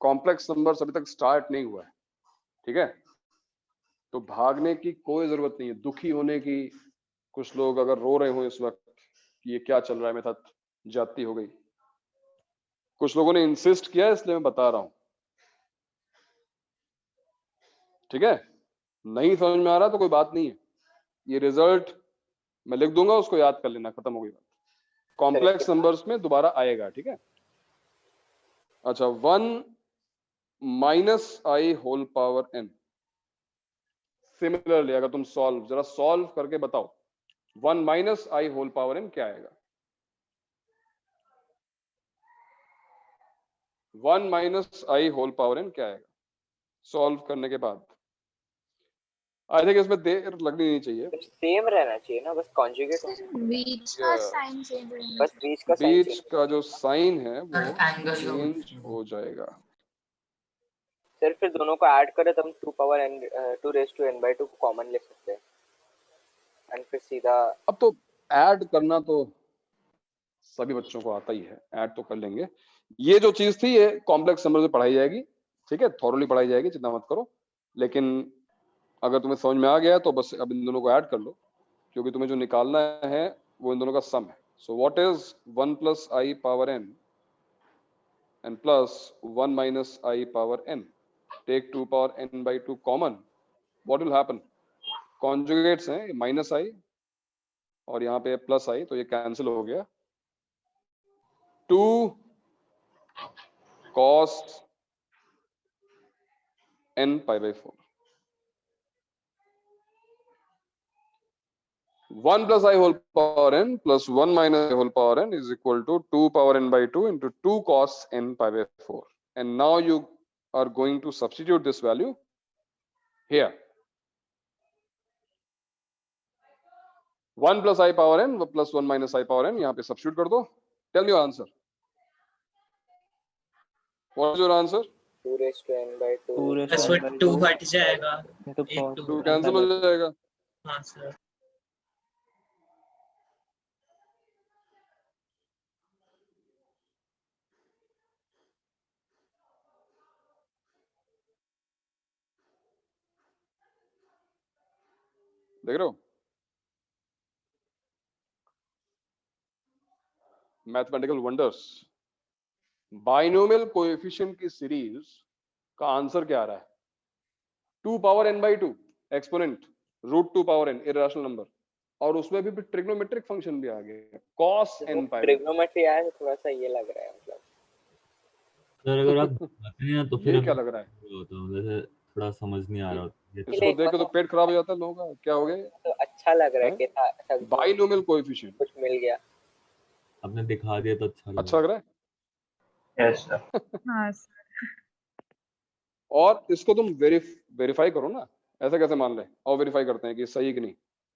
कॉम्प्लेक्स नंबर्स अभी तक स्टार्ट नहीं हुआ है, ठीक है? तो भागने की कोई जरूरत नहीं है, दुखी होने की। कुछ लोग अगर रो रहे हो इस वक्त कि ये क्या चल रहा है, मेरे साथ ज्यादती हो गई, कुछ लोगों ने इंसिस्ट किया, इसलिए मैं बता रहा हूं, ठीक है? नहीं समझ में आ रहा तो कोई बात नहीं है, ये रिजल्ट मैं लिख दूंगा, उसको याद कर लेना, खत्म हो गई बात। कॉम्प्लेक्स नंबर्स में दोबारा आएगा, ठीक है? अच्छा, 1 - I whole power n। Similarly अगर तुम जरा सॉल्व करके बताओ, 1 - I होल पावर n क्या आएगा? 1 - I होल पावर n क्या आएगा सॉल्व करने के बाद? आई थिंक इसमें देर लगनी नहीं चाहिए, सेम रहना चाहिए ना, बस कॉन्जुगेट हो। बीच का साइन चेंज होगा। बस बीच का साइन बीच का जो साइन है वो चेंज हो जाएगा। सर फिर दोनों को ऐड करें तो हम 2 raised to n/2 को कॉमन ले सकते हैं, एंड फिर सीधा। अब तो ऐड करना तो सभी बच्चों को आता ही है, ऐड तो कर लेंगे। ये जो चीज थी ये कॉम्प्लेक्स नंबर से पढ़ाई जाएगी, ठीक है? थॉरली पढ़ाई जाएगी, चिंता मत करो। लेकिन अगर तुम्हें समझ में आ गया तो बस अब इन दोनों को ऐड कर लो, क्योंकि तुम्हें जो निकालना है वो इन दोनों का सम है। So what is 1 + I power n and plus 1 - I power n? Take 2 power n/2 common. What will happen? Conjugates हैं, -I और यहाँ पे +I, तो ये कैंसिल हो गया। 2 cos n pi/4। 1 + I whole power n plus 1 - I whole power n is equal to 2 power n/2 into 2 cos n pi/4. And now you are going to substitute this value here. 1 + I power n plus 1 - I power n यहाँ पे substitute कर दो। Tell me your answer. What is your answer? 2 raised to n/2 बस वो 2 हट जाएगा, into एक cos 2 n cancel pi हो by 4। जाएगा। हाँ सर। देख रहे हो? Mathematical wonders. बाइनोमियल कोएफिशिएंट की सीरीज का आंसर क्या आ रहा है? 2 power n/2 exponent √2 power n irrational number, और उसमें भी ट्रिग्नोमेट्रिक फंक्शन भी आ गया, cos n pi/4। ट्रिग्नोमेट्री आया तो थोड़ा सा ये लग रहा है, मतलब सर अगर आप दिखाते हैं ना तो फिर ये क्या हमें लग रहा है? होता है जैसे थोड़ा समझ नहीं आ रहा होता इसको देख के तो पेट खराब हो जाता है लोगों का। क्या हो गया? तो अच्छा लग रहा है कि था अच्छा बाइनोमियल कोएफिशिएंट कुछ मिल गया। आपने दिखा दिया तो अच्छा लग रहा है। Yes sir. हाँ और इसको तुम वेरीफाई करो ना, ऐसा कैसे मान ले? और वेरीफाई करते हैं कि सही कि नहीं।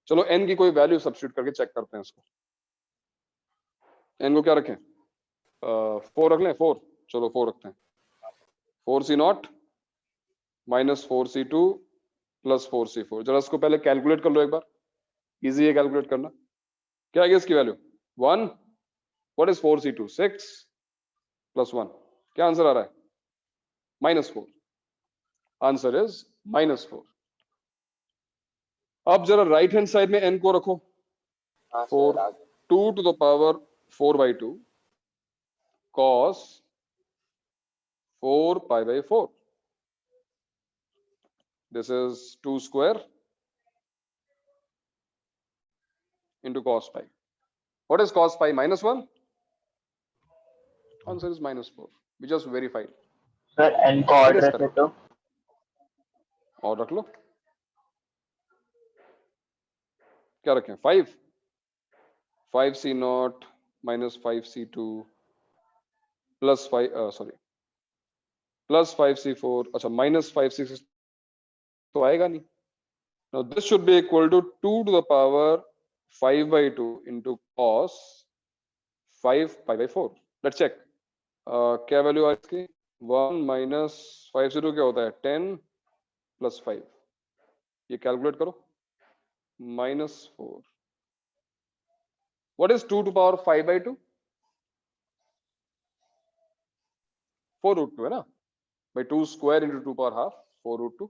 चलो n की कोई वैल्यू सब्स्टिट्यूट करके चेक करते हैं इसको। n को क्या रखें? 4 रख लें। 4, चलो 4 रखते हैं। 4c0 minus 4c2 plus 4c4। जरा इसको पहले कैलकुलेट कर लो एक बार, इजी है कैलकुलेट करना। क्या है इसकी value? 1। What is 4c2? 6 plus 1। क्या आंसर आ रहा है? -4। Answer is -4। अब जरा राइट हैंड साइड में n को रखो। 4 2 to the power 4/2 cos 4 pi by 4. This is 2 square into cos pi. What is cos pi? -1. Answer is -4. We just verified. Sir n को It order is रखे correct. तो और रख लो। क्या रखें? 5 5c0 minus 5c2 plus 5 sorry plus 5c4। अच्छा -5c6 तो आएगा नहीं। Now this should be equal to 2 to the power 5/2 into cos 5 pi by 4। Let's check। क्या वैल्यू है इसकी? 1 minus 5c2 क्या होता है? 10 plus 5। ये कैलकुलेट करो। -4। What is 2 to power 5/2? 4√2 है ना, by 2 square into 2 power half, 4√2।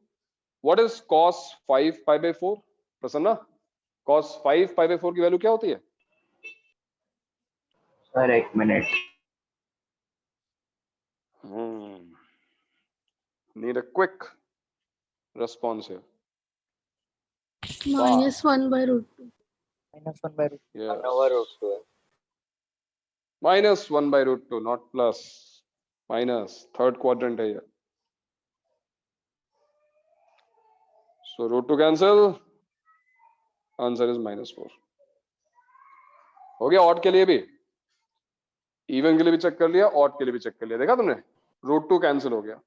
What is cos 5 pi by 4? Prasanna, cos 5 pi by 4 की वैल्यू क्या होती है? सर एक minute. Need a quick response here. -1/√2. Yes. 1/√2 है। -1/√2, not plus. Minus, third quadrant है ये। So √2 cancel. Answer is -4। हो गया ऑड के लिए भी, इवन के लिए भी चेक कर लिया, ऑड के लिए भी चेक कर लिया। देखा तुमने? √2 कैंसिल हो गया।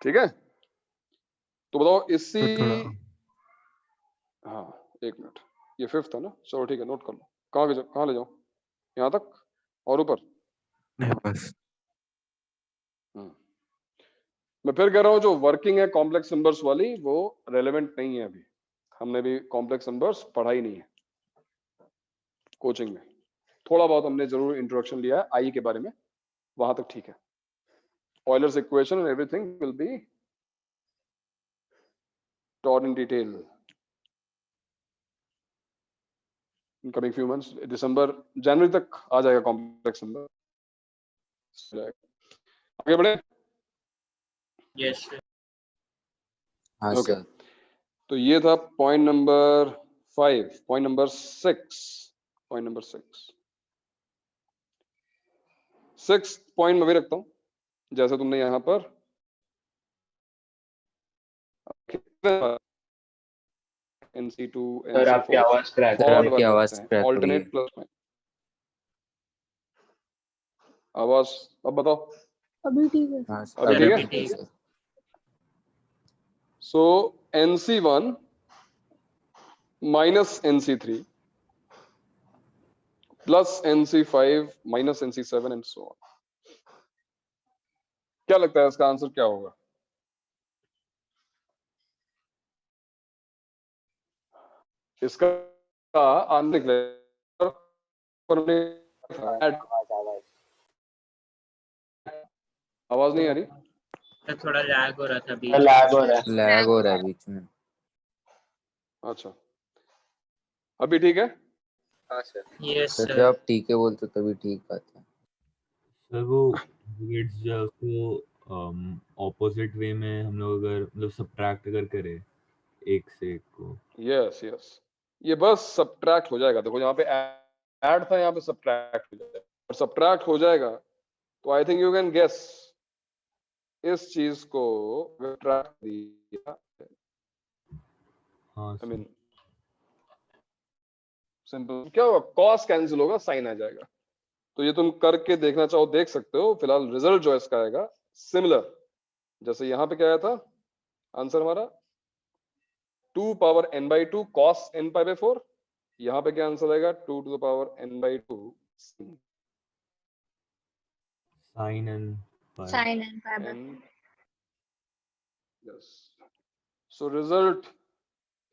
ठीक है, तो बताओ इसी हाँ एक मिनट, ये 5th है ना? चलो ठीक है, नोट कर लो। कहाँ ले जाऊं? यहाँ तक और ऊपर? बस मैं फिर कह रहा हूँ, जो वर्किंग है कॉम्प्लेक्स नंबर्स वाली, वो रेलेवेंट नहीं है अभी। हमने भी कॉम्प्लेक्स नंबर्स पढ़ा ही नहीं है कोचिंग में। थोड़ा बहुत हमने जरूर इंट्रोडक्शन लिया है आई के बारे में, वहां तक ठीक है। Euler's equation and everything will be taught in detail in coming few months। दिसंबर जनवरी तक आ जाएगा कॉम्प्लेक्स नंबर। आगे बढ़े? Yes sir. हाँ ओके, सर। तो ये था point number 5। Point number 6 point में भी रखता हूं, जैसे तुमने यहां पर NC2 सर आपकी आवाज क्रैक हो रही है। ऑल्टरनेट प्लस में आवाज। अब बताओ, अभी ठीक है। अभी ठीक है? सो NC1 minus NC3 plus NC5 minus NC7 and so on. क्या लगता है इसका आंसर क्या होगा? इसका आंतरिक आवाज नहीं आ रही? तो थोड़ा लैग हो रहा था बीच लैग हो रहा है बीच में। अच्छा, अभी ठीक है? हाँ सर। Yes sir sir. जब आप ठीक है बोलते तभी ठीक बात है। सर वो वेट्स जो है उसको ऑपोजिट वे में हम लोग अगर मतलब सब्ट्रैक्ट अगर करें एक से एक को। यस ये बस सब्ट्रैक्ट हो जाएगा। देखो यहाँ पे ऐड था, यहाँ पे सब्ट्रैक्ट हो जाएगा, और सब्ट्रैक्ट हो जाएगा तो I think you can guess इस चीज को सब्ट्रैक्ट दिया। हाँ आई मीन सिंपल क्या होगा, कॉस कैंसिल होगा, साइन आ जाएगा। तो ये तुम करके देखना चाहो देख सकते हो। फिलहाल रिजल्ट जो है इसका आएगा सिमिलर, जैसे यहाँ पे क्या आया था आंसर हमारा 2 power n by 2 cos n pi by 4। यहाँ पे क्या आंसर आएगा 2 to the power n by 2 sin n pi. Sin n pi by n। Yes. So result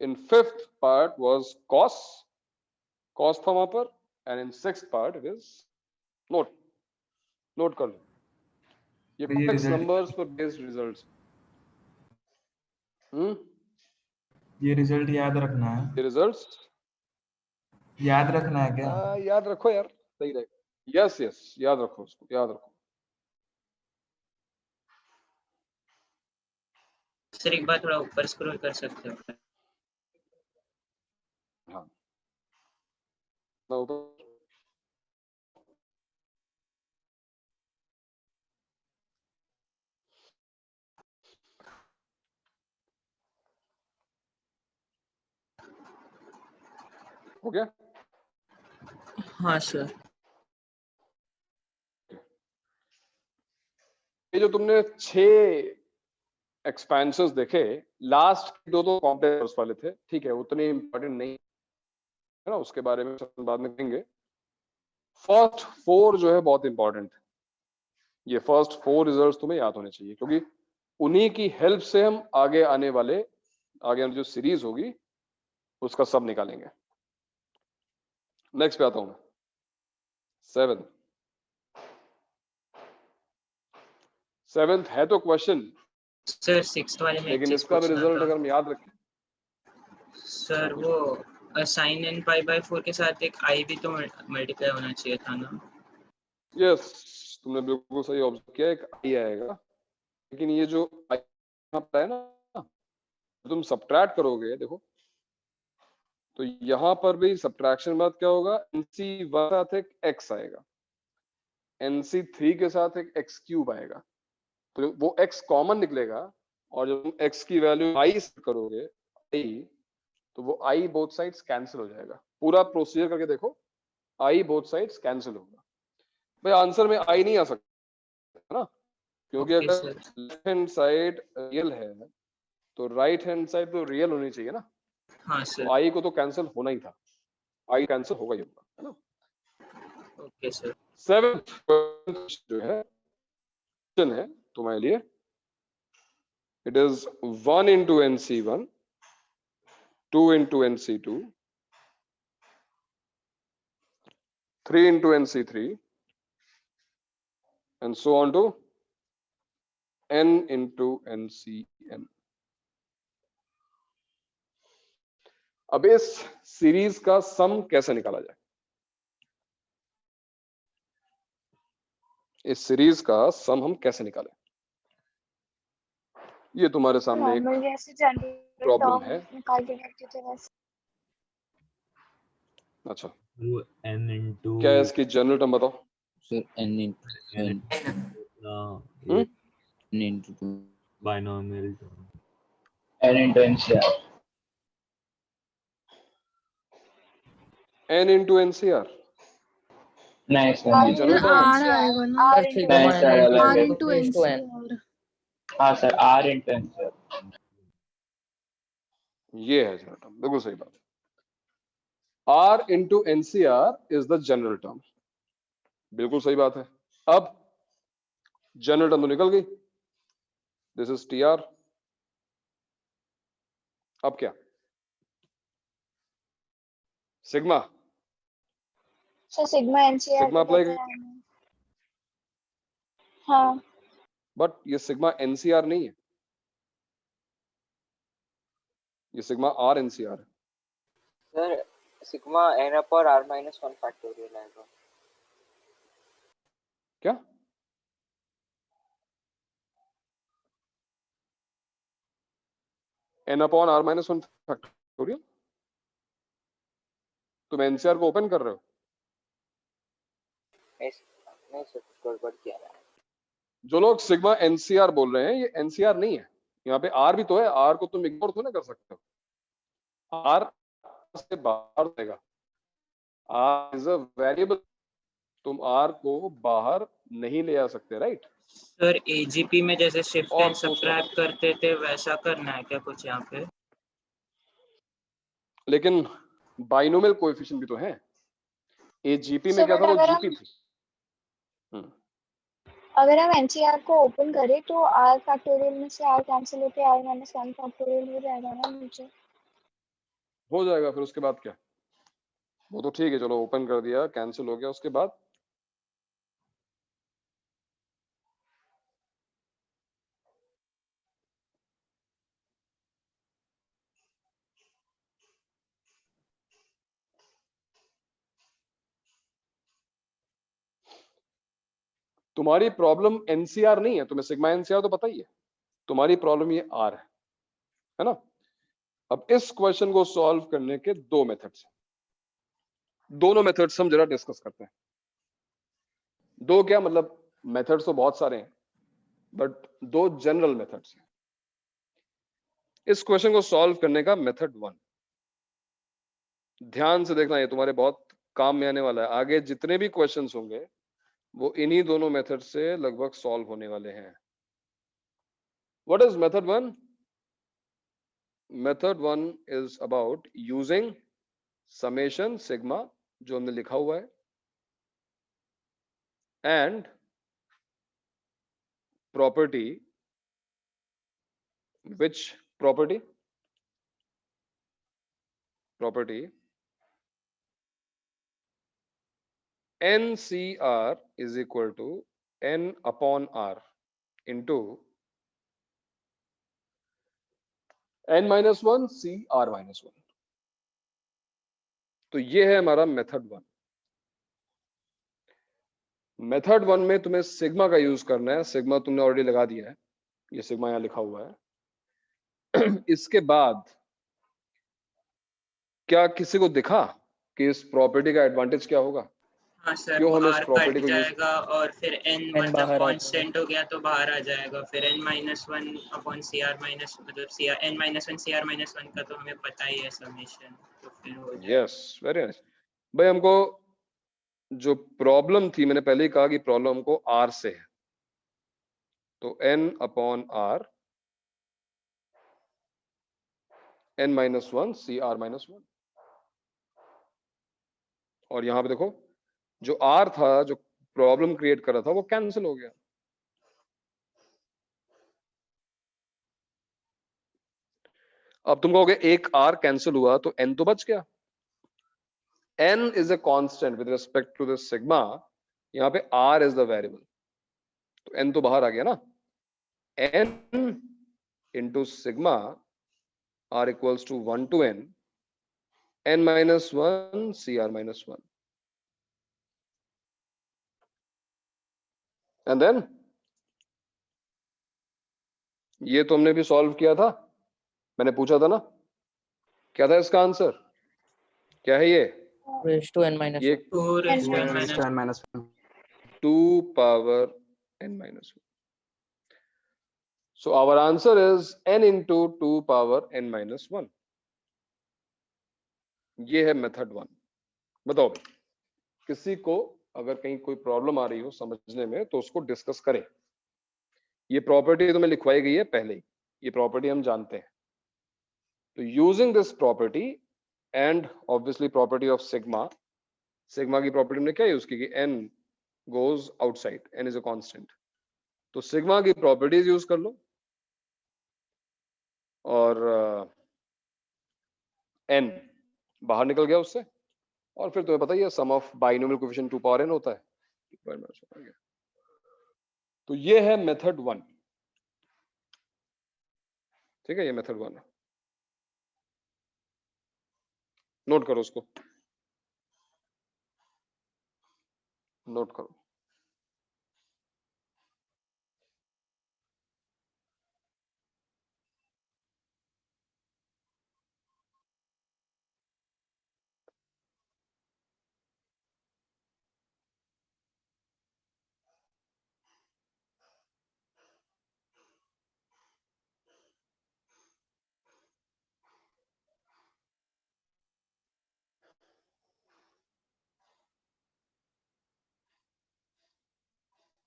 in fifth part was cos था वहां पर, and in sixth part it is note कर लो, ये complex numbers पर based results। ये result याद रखना है, ये results याद रखना है क्या? याद रखो यार, सही रहेगा। यस याद रखो, उसको याद रखो। सर एक बार थोड़ा ऊपर स्क्रॉल कर सकते हो? हाँ ऊपर हो गया। हाँ सर। ये जो तुमने 6 एक्सपेंशंस देखे, लास्ट दो कॉम्प्लेक्स वाले थे, ठीक है, उतने इंपॉर्टेंट नहीं है ना, उसके बारे में बाद में कहेंगे। फर्स्ट 4 जो है बहुत इंपॉर्टेंट है। ये फर्स्ट 4 रिजल्ट्स तुम्हें याद होने चाहिए, क्योंकि उन्हीं की हेल्प से हम आगे आने जो सीरीज होगी उसका सब निकालेंगे। नेक्स्ट पे आता हूं मैं, 7th है तो क्वेश्चन सर 6th वाले में लेकिन इसका भी रिजल्ट अगर हम याद रखें सर, वो sin n pi by 4 के साथ एक i भी तो मल्टीप्लाई होना चाहिए था ना? यस तुमने बिल्कुल सही ऑब्जर्व किया, एक i आएगा, लेकिन ये जो i यहाँ पर है ना, तुम सब्ट्रैक्ट करोगे देखो तो यहाँ पर भी सब्ट्रैक्शन बाद क्या होगा, nc1 के साथ एक x आएगा, nc3 के साथ एक x क्यूब आएगा, तो वो x कॉमन निकलेगा, और जब तुम x की वैल्यू i से करोगे i, तो वो i बोथ साइड्स कैंसिल हो जाएगा। पूरा प्रोसीजर करके देखो, i बोथ साइड्स कैंसिल होगा। भाई आंसर में i नहीं आ सकता ना, क्योंकि अगर लेफ्ट हैंड साइड रियल है तो राइट हैंड साइड तो रियल होनी चाहिए ना। हाँ सर। तो i को तो कैंसिल होना ही था, i कैंसिल होगा ही होगा, है ना। Okay sir. 7th जो है क्वेश्चन है तुम्हारे लिए, it is 1 into nc1, 2 into nc2, 3 into nc3, and so on to n into ncn। अब इस सीरीज का सम कैसे निकाला जाए, इस सीरीज का सम हम कैसे निकालें, ये तुम्हारे सामने एक नॉर्मल जैसे जनरल प्रॉब्लम है। निकाल के रखते थे वैसे। अच्छा वो n into क्या है इसकी जनरल टर्म बताओ। Sir n into n n into 2 binomial term n into ncr n into ncr नहीं सर, ये जनरल टर्म R आएगा ना? नहीं सर, अलग R है। into NCR। हाँ सर, r into ncr। ये है जनरल टर्म, बिल्कुल सही बात। r into ncr is the general term, बिल्कुल सही बात है। अब जनरल टर्म तो निकल गई, दिस इज tr। अब क्या, sigma, sir sigma NCR sigma apply, हाँ बट ये सिग्मा एनसीआर नहीं है, ये सिग्मा आर एनसीआर है। Sir sigma n upon r minus 1 factorial आएगा। क्या n upon r minus 1 factorial, तुम एनसीआर को ओपन कर रहे हो? नहीं सर, गड़बड़ किया मैंने। जो लोग सिग्मा एनसीआर बोल रहे हैं, ये एनसीआर नहीं है। यहाँ पे आर भी तो है, आर को तुम इग्नोर थोड़ा कर सकते हो। आर से बाहर जाएगा, आर इज अ वेरिएबल, तुम आर को बाहर नहीं ले आ सकते, राइट? सर एजीपी में जैसे शिफ्ट और एंड सोचना सब्ट्रैक्ट करते थे वैसा करना है क्या कुछ यहाँ पे? लेकिन बाइनोमियल कोएफिशिएंट भी तो है। एजीपी में सर क्या बट था, वो अगर जीपी हम थी। एनसीआर को ओपन करें तो आर फैक्टोरियल में से आर कैंसिल होके आर माइनस वन फैक्टोरियल हो जाएगा ना नीचे। हो जाएगा, फिर उसके बाद क्या? वो तो ठीक है, चलो ओपन कर दिया, कैंसिल हो गया, उसके बाद तुम्हारी प्रॉब्लम एनसीआर नहीं है, तुम्हें सिग्मा एनसीआर तो पता ही है, तुम्हारी प्रॉब्लम ये आर है ना? अब इस क्वेश्चन को सॉल्व करने के दो मेथड्स हैं, दोनों मेथड्स हम जरा डिस्कस करते हैं। दो क्या मतलब, मेथड्स तो बहुत सारे हैं, बट दो जनरल मेथड्स हैं इस क्वेश्चन को सॉल्व करने का। मेथड 1, ध्यान से देखना, ये तुम्हारे बहुत काम में आने वाला है। आगे जितने भी क्वेश्चंस होंगे वो इन्हीं दोनों मेथड से लगभग सॉल्व होने वाले हैं। What is method 1? Method 1 is about using summation sigma, जो हमने लिखा हुआ है, and property, which property? Property NCR is equal to N upon R into N minus 1 C R minus 1। तो ये है हमारा मेथड 1। मेथड 1 में तुम्हें सिग्मा का यूज करना है। सिग्मा तुमने ऑलरेडी लगा दिया है, ये सिग्मा यहां लिखा हुआ है। इसके बाद क्या किसी को दिखा कि इस प्रॉपर्टी का एडवांटेज क्या होगा? हाँ सर, क्यों वो हम इस आर प्रॉपर्टी कट को यूज, जाएगा और फिर एन N मतलब बाहर आ कांस्टेंट हो गया तो बाहर आ जाएगा। फिर N minus one upon C R minus मतलब C R N minus one C R minus one का तो हमें पता ही है समेशन, तो फिर हो जाएगा। यस, वेरी नाइस भाई। हमको जो प्रॉब्लम थी, मैंने पहले ही कहा कि प्रॉब्लम हमको आर से है, तो n upon R n minus 1 C R minus 1। और यहां पे देखो, जो आर था, जो प्रॉब्लम क्रिएट कर रहा था, वो कैंसिल हो गया। अब तुम कहोगे एक आर कैंसिल हुआ तो n तो बच गया। n is a constant with respect to the sigma, यहाँ पे r इज द वेरिएबल, तो n तो बाहर आ गया ना। n into sigma r equals to 1 to n minus 1 C R minus 1, and then ये तो हमने भी सॉल्व किया था, मैंने पूछा था ना, क्या था इसका आंसर? क्या है ये? raised to n minus ये 1. 2 raised to n raised to n minus minus 1. 2 power n minus 1. So our answer is n into 2 power n minus 1. ये है मेथड 1। बताओ भाई, किसी को अगर कहीं कोई प्रॉब्लम आ रही हो समझने में तो उसको डिस्कस करें। ये प्रॉपर्टी तो मैं लिखवाई गई है पहले ही, ये प्रॉपर्टी हम जानते हैं। तो using this property and obviously property of sigma, sigma की प्रॉपर्टी हमने क्या यूज की कि n goes outside, n is a constant, तो सिग्मा की प्रॉपर्टीज यूज कर लो और n बाहर निकल गया उससे, और फिर तुम्हें पता ही है sum of binomial coefficient 2 power n होता है। तो ये है मेथड 1, ठीक है, ये मेथड 1 है, नोट करो उसको, नोट करो।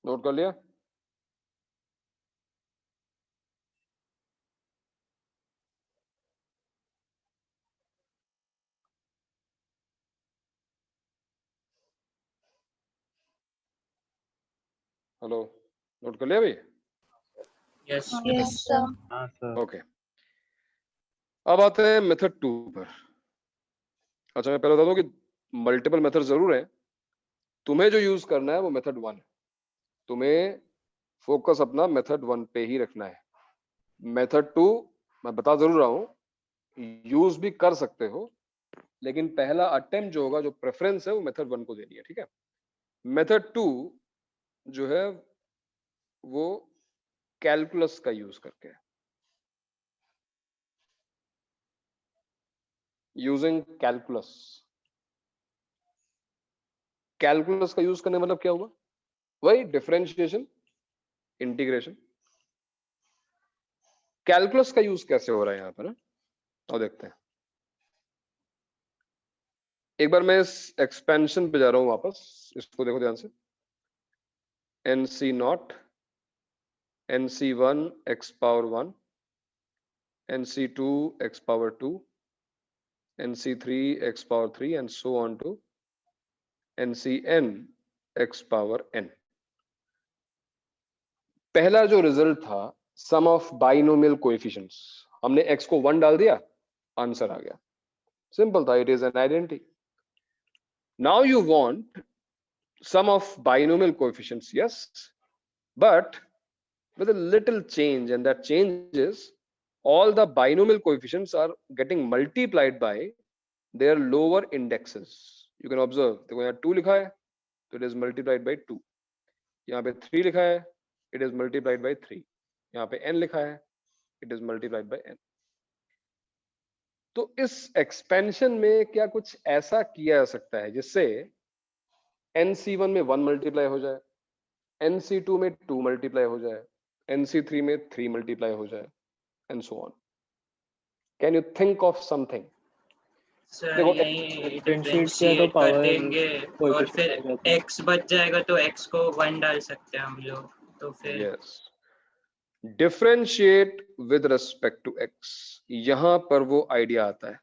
नोट कर लिया? हेलो, नोट कर लिया भाई? Yes yes sir. हाँ सर। ओके, अब आते हैं मेथड 2 पर। अच्छा, मैं पहले बता दूं कि मल्टीपल मेथड जरूर है, तुम्हें जो यूज करना है वो मेथड 1 है। तुम्हें फोकस अपना मेथड 1 पे ही रखना है। मेथड 2 मैं बता जरूर रहा हूं, यूज भी कर सकते हो, लेकिन पहला अटेम्प्ट जो होगा, जो प्रेफरेंस है, वो मेथड 1 को देनी है। ठीक है? मेथड 2 जो है वो कैलकुलस का यूज करके है। Using calculus. कैलकुलस का यूज करने मतलब क्या हुआ? वही डिफरेंशिएशन, इंटीग्रेशन। कैलकुलस का यूज कैसे हो रहा है यहां पर, और देखते हैं। एक बार मैं इस एक्सपेंशन पे जा रहा हूं वापस, इसको देखो ध्यान से। NC not, NC1 x power 1, NC2 x power 2, NC3 x power 3 and so on to NCn x power n। पहला जो रिजल्ट था, सम ऑफ बाइनोमियल कोएफिशिएंट्स, हमने x को 1 डाल दिया, आंसर आ गया। सिंपल था, it is an identity. Now you want sum of binomial coefficients, yes, but with a little change, and that change is all the binomial coefficients are getting multiplied by their lower indexes. You can observe, देखो यहाँ 2 लिखा है तो it is multiplied by 2, यहाँ पे 3 लिखा है it is multiplied by 3, यहाँ पे n लिखा है it is multiplied by n। तो इस एक्सपेंशन में क्या कुछ ऐसा किया जा सकता है जिससे NC1 में 1 मल्टीप्लाई हो जाए, NC2 में 2 मल्टीप्लाई हो जाए, NC3 में 3 मल्टीप्लाई हो जाए, and so on? Can you think of something? Sir देखो यही डिफरेंशिएट किया तो डिफरेंशिएट कर पावर देंगे और कोएफिशिएंट फिर आ जाता है। x बच जाएगा तो x को 1 डाल सकते हैं हम लोग, तो फिर yes, differentiate with respect to x, यहां पर वो आइडिया आता है।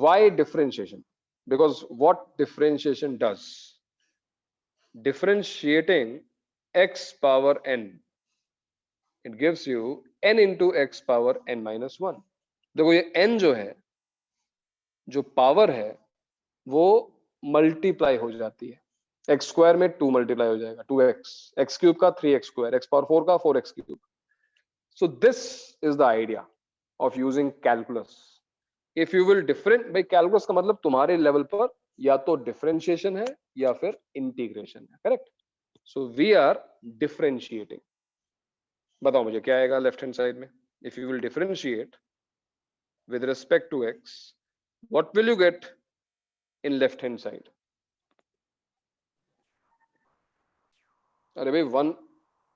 Why differentiation? Because what differentiation does, differentiating x power n, it gives you n into x power n minus 1। देखो ये n जो है, जो पावर है, वो मल्टीप्लाई हो जाती है। एक्स स्क्वायर में 2 मल्टीप्लाई हो जाएगा, 2x, एक्स क्यूब का 3x स्क्वायर, एक्स पावर 4 का 4x cube. So this is the idea of using calculus. If you will different, भाई कैलकुलस का मतलब तुम्हारे लेवल पर या तो डिफरेंशिएशन है या फिर इंटीग्रेशन है, correct? So we are differentiating. बताओ मुझे क्या आएगा लेफ्ट हैंड साइड में? If you will differentiate with respect to x, what will you get in left hand side? अरे भाई 1,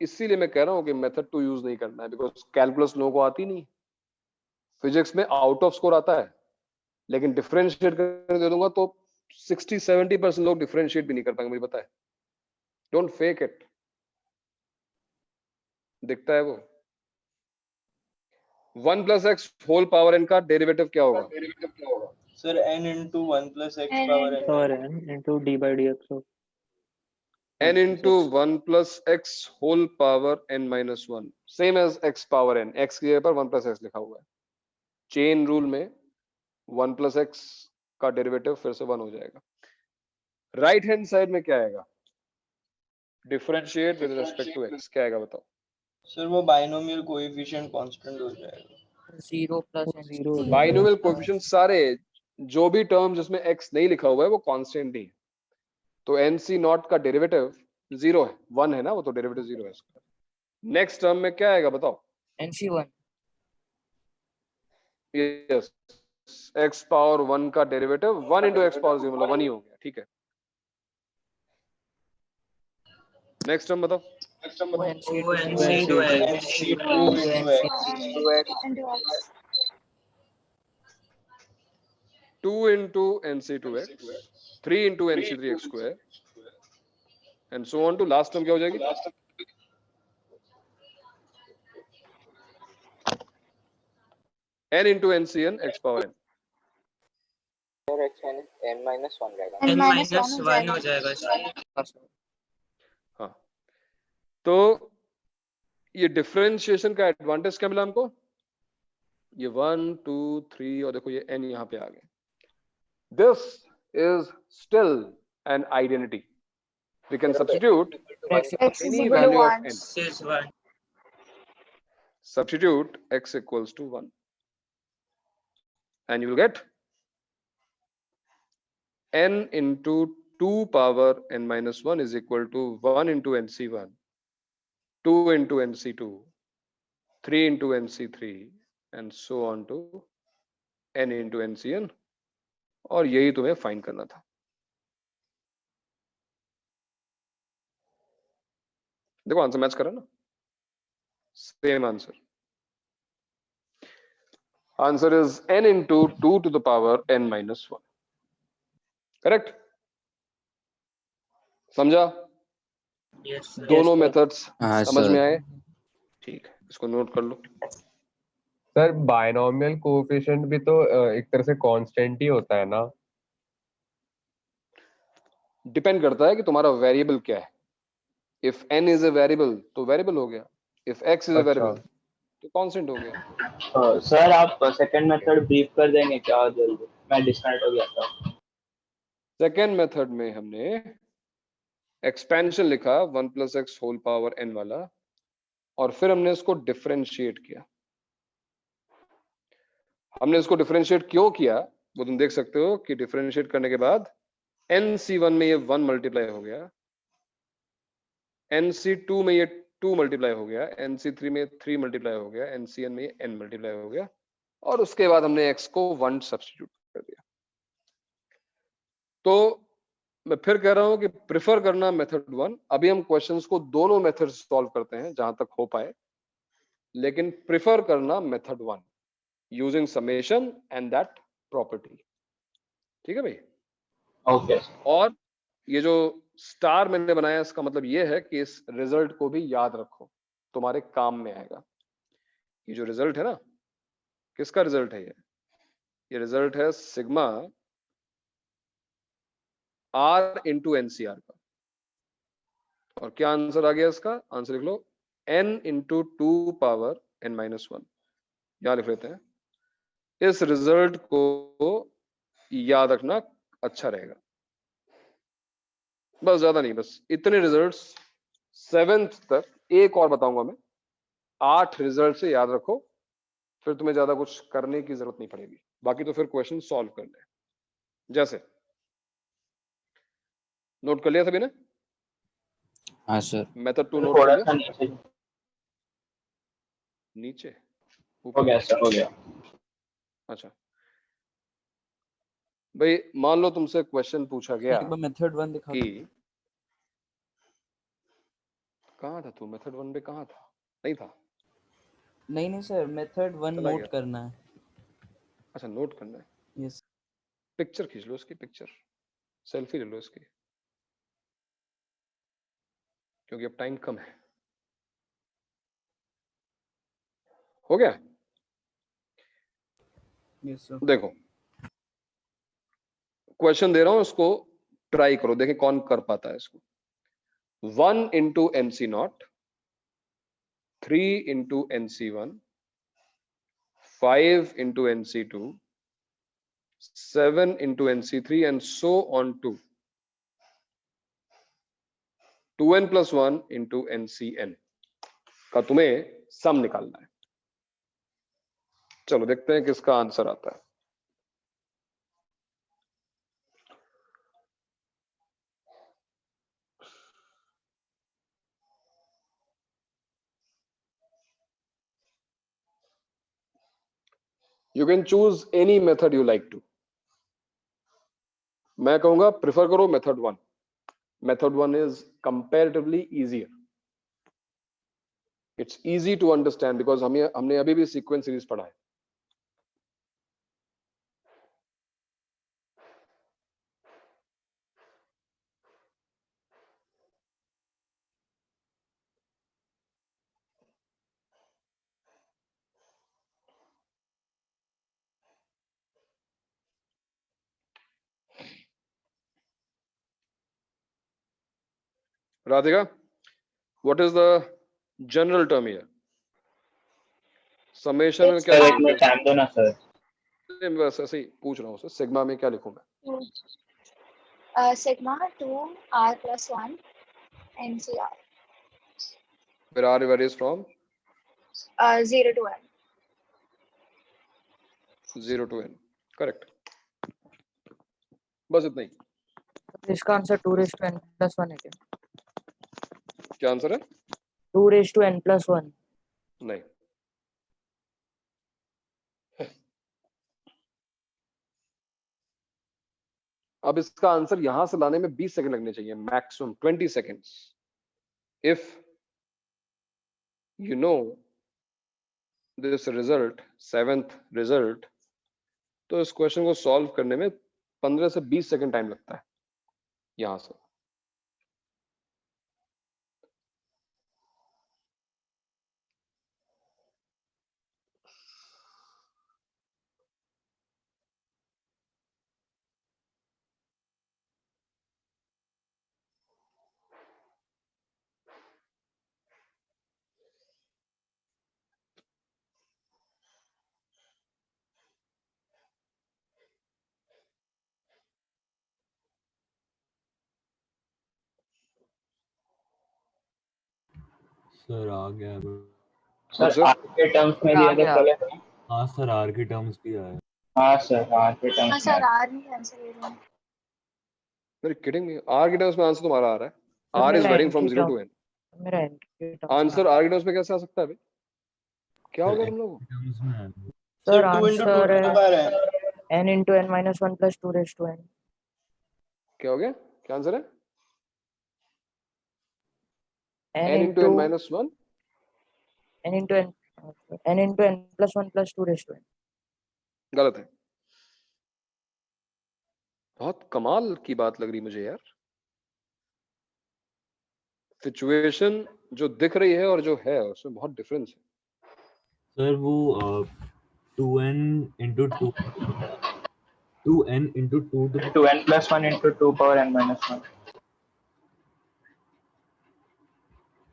इसीलिए मैं कह रहा हूं कि मेथड 2 यूज नहीं करना है, बिकॉज कैलकुलस लोगों को आती नहीं। फिजिक्स में आउट ऑफ स्कोर आता है, लेकिन डिफरेंशिएट कर दे दूंगा तो 60-70% लोग डिफरेंशिएट भी नहीं कर पाएंगे, मुझे पता है। डोंट फेक इट, दिखता है वो। 1 plus X whole power n का डेरिवेटिव क्या होगा? Sir n into 1 plus x N power into n। और n into d by dx of n into 1 plus x whole power n minus 1, same as x power n। x की जगह पर 1 plus x लिखा हुआ है। Chain rule में 1 plus x का derivative फिर से 1 हो जाएगा। राइट हैंड साइड में क्या आएगा? Differentiate with respect to x, क्या आएगा बताओ? सर वो बाइनोमियल कोएफिशिएंट कांस्टेंट हो जाएगा। 0 plus n zero binomial coefficient सारे, जो भी टर्म जिसमें x नहीं लिखा हुआ है वो कांस्टेंट ही है। तो NC नॉट का डेरिवेटिव 0 है, 1 है ना, वो तो डेरिवेटिव 0 है इसका। नेक्स्ट टर्म में क्या आएगा बताओ? NC1 यस, x पावर 1 का डेरिवेटिव 1 into x पावर 0 मतलब 1 ही हो गया, ठीक है। नेक्स्ट टर्म बताओ। वो NC2 है। NC2 into x। into x। 2 into NC2x, 3 into NC3x square, and so on to last term क्या हो जाएगी? n into ncn x power n. और n minus 1 रहेगा। n minus minus 1 1 हो जाएगा सर। हाँ, तो ये डिफरेंशिएशन का एडवांटेज क्या मिला हमको? ये 1 2 3 और देखो ये n यहाँ पे आ गए। This is still an identity. We can substitute x is any equal to value of 1. n. This is 1. Substitute x equals to 1 and you will get n into 2 power n minus 1 is equal to 1 into nc1, 2 into nc2, 3 into nc3 and so on to n into ncn. और यही तुम्हें find करना था। देखो answer match करा ना, same answer. Answer is n into 2 to the power n minus 1. Correct? समझा? Yes sir. दोनों मेथड्स हाँ समझ में सर। आए? ठीक है, इसको नोट कर लो। सर बायनॉमियल कोएफिशिएंट भी तो एक तरह से कांस्टेंट ही होता है ना? डिपेंड करता है कि तुम्हारा वेरिएबल क्या है। If n is a variable तो वेरिएबल हो गया, if x is a variable तो कांस्टेंट हो गया। सर आप सेकंड मेथड ब्रीफ कर देंगे क्या जल्दी? मैं डिस्कनेक्ट हो गया था। सेकेंड मेथड में हमने एक्सपेंशन लिखा 1 + x होल पावर n वाला, और फिर हमने इसको डिफरेंशिएट किया। हमने इसको डिफरेंशिएट क्यों किया वो तुम देख सकते हो कि डिफरेंशिएट करने के बाद nc1 में ये 1 मल्टीप्लाई हो गया, nc2 में ये 2 मल्टीप्लाई हो गया, nc3 में 3 मल्टीप्लाई हो गया, ncn में n मल्टीप्लाई हो गया, और उसके बाद हमने x को 1 सब्स्टिट्यूट कर दिया। तो मैं फिर कह रहा हूं कि प्रिफर करना मेथड 1। अभी हम क्वेश्चंस को दोनों मेथड से सॉल्व करते हैं जहां तक हो पाए, लेकिन प्रिफर करना method 1 using summation and that property. ठीक है भाई? ओके। और ये जो स्टार मैंने बनाया इसका मतलब ये है कि इस रिजल्ट को भी याद रखो, तुम्हारे काम में आएगा। ये जो रिजल्ट है ना, किसका रिजल्ट है? ये रिजल्ट है सिग्मा r इंटू एनसीआर का। और क्या आंसर आ गया इसका? आंसर लिख लो n into 2 power n minus 1। यहां लिख लेते हैं। इस रिजल्ट को याद रखना अच्छा रहेगा, बस ज्यादा नहीं, बस इतने रिजल्ट्स 7th तक। एक और बताऊंगा मैं, 8 रिजल्ट से याद रखो, फिर तुम्हें ज्यादा कुछ करने की जरूरत नहीं पड़ेगी। बाकी तो फिर क्वेश्चन सॉल्व करने हैं। जैसे नोट कर लिया सभी ने? हाँ सर। मेथड 2 नोट कर थोड़ा लिया? सा नीचे नीचे हो ऊपर? गया सर, हो गया। अच्छा भाई, मान लो तुमसे क्वेश्चन पूछा गया एक बार मेथड 1 दिखा कि दो। कहाँ था तू? मेथड 1 पे कहाँ था? नहीं था? नहीं नहीं सर, मेथड 1 चला नोट गया? करना है। अच्छा नोट करना है। यस। पिक्चर खींच लो इसकी, पिक्चर सेल्फी ले लो इसकी, क्योंकि अब टाइम कम है। हो गया? Yes sir. देखो क्वेश्चन दे रहा हूं, उसको ट्राई करो, देखें कौन कर पाता है इसको। 1 into NC naught, 3 into NC1, 5 into NC2, 7 into NC3 and so on to 2n + 1 into NCN का तुम्हें सम निकालना है। चलो देखते हैं किसका आंसर आता है। You can choose any method you like to. मैं कहूंगा प्रिफर करो method 1। Method 1 is comparatively easier. It's easy to understand because हमने अभी भी सीक्वेंस सीरीज पढ़ा है। Radhika, what is the general term here? Summation में क्या सर एक लिखूं? मिनट टाइम दो ना सर. मैं बस ऐसे ही पूछ रहा हूँ सर, सिग्मा में क्या लिखूं मैं? Sigma 2r plus 1 NCR Where r varies from 0 to n. 0 to n. Correct. बस इतना ही. इसका answer 2 raised to n plus 1 है क्या? क्या आंसर है? 2 raised to n plus 1. नहीं. अब इसका आंसर यहां से लाने में 20 सेकंड लगने चाहिए, maximum 20 seconds. If you know this result, 7th result, तो इस क्वेश्चन को सॉल्व करने में 15 से 20 सेकंड टाइम लगता है यहां से. सर आ गया है। सर आर के टर्म्स में दिया तो चलेगा? हाँ सर आर के टर्म्स भी आया। हाँ सर आर के टर्म्स हाँ सर r नहीं आंसर दे रहा हूँ. Are you kidding me? R के टर्म्स में आंसर तुम्हारा आ रहा है. सर, R is मेरा varying n from के 0 to n. मेरा n के टर्म्स आंसर R के टर्म्स में कैसे आ सकता है भाई? क्या होगा तुम लोगों को? टर्म्स में आया। सर आंसर है n into n minus 1 plus 2 raised to n. क्या हो गया? क्या आंसर है? n into n minus 1. n into n plus 1 plus 2 raised to n. गलत है. बहुत कमाल की बात लग रही मुझे यार. सिचुएशन जो दिख रही है और जो है उसमें बहुत डिफरेंस है. सर वो 2n into 2 2n into 2 to 2n plus 1 into 2 power n minus 1.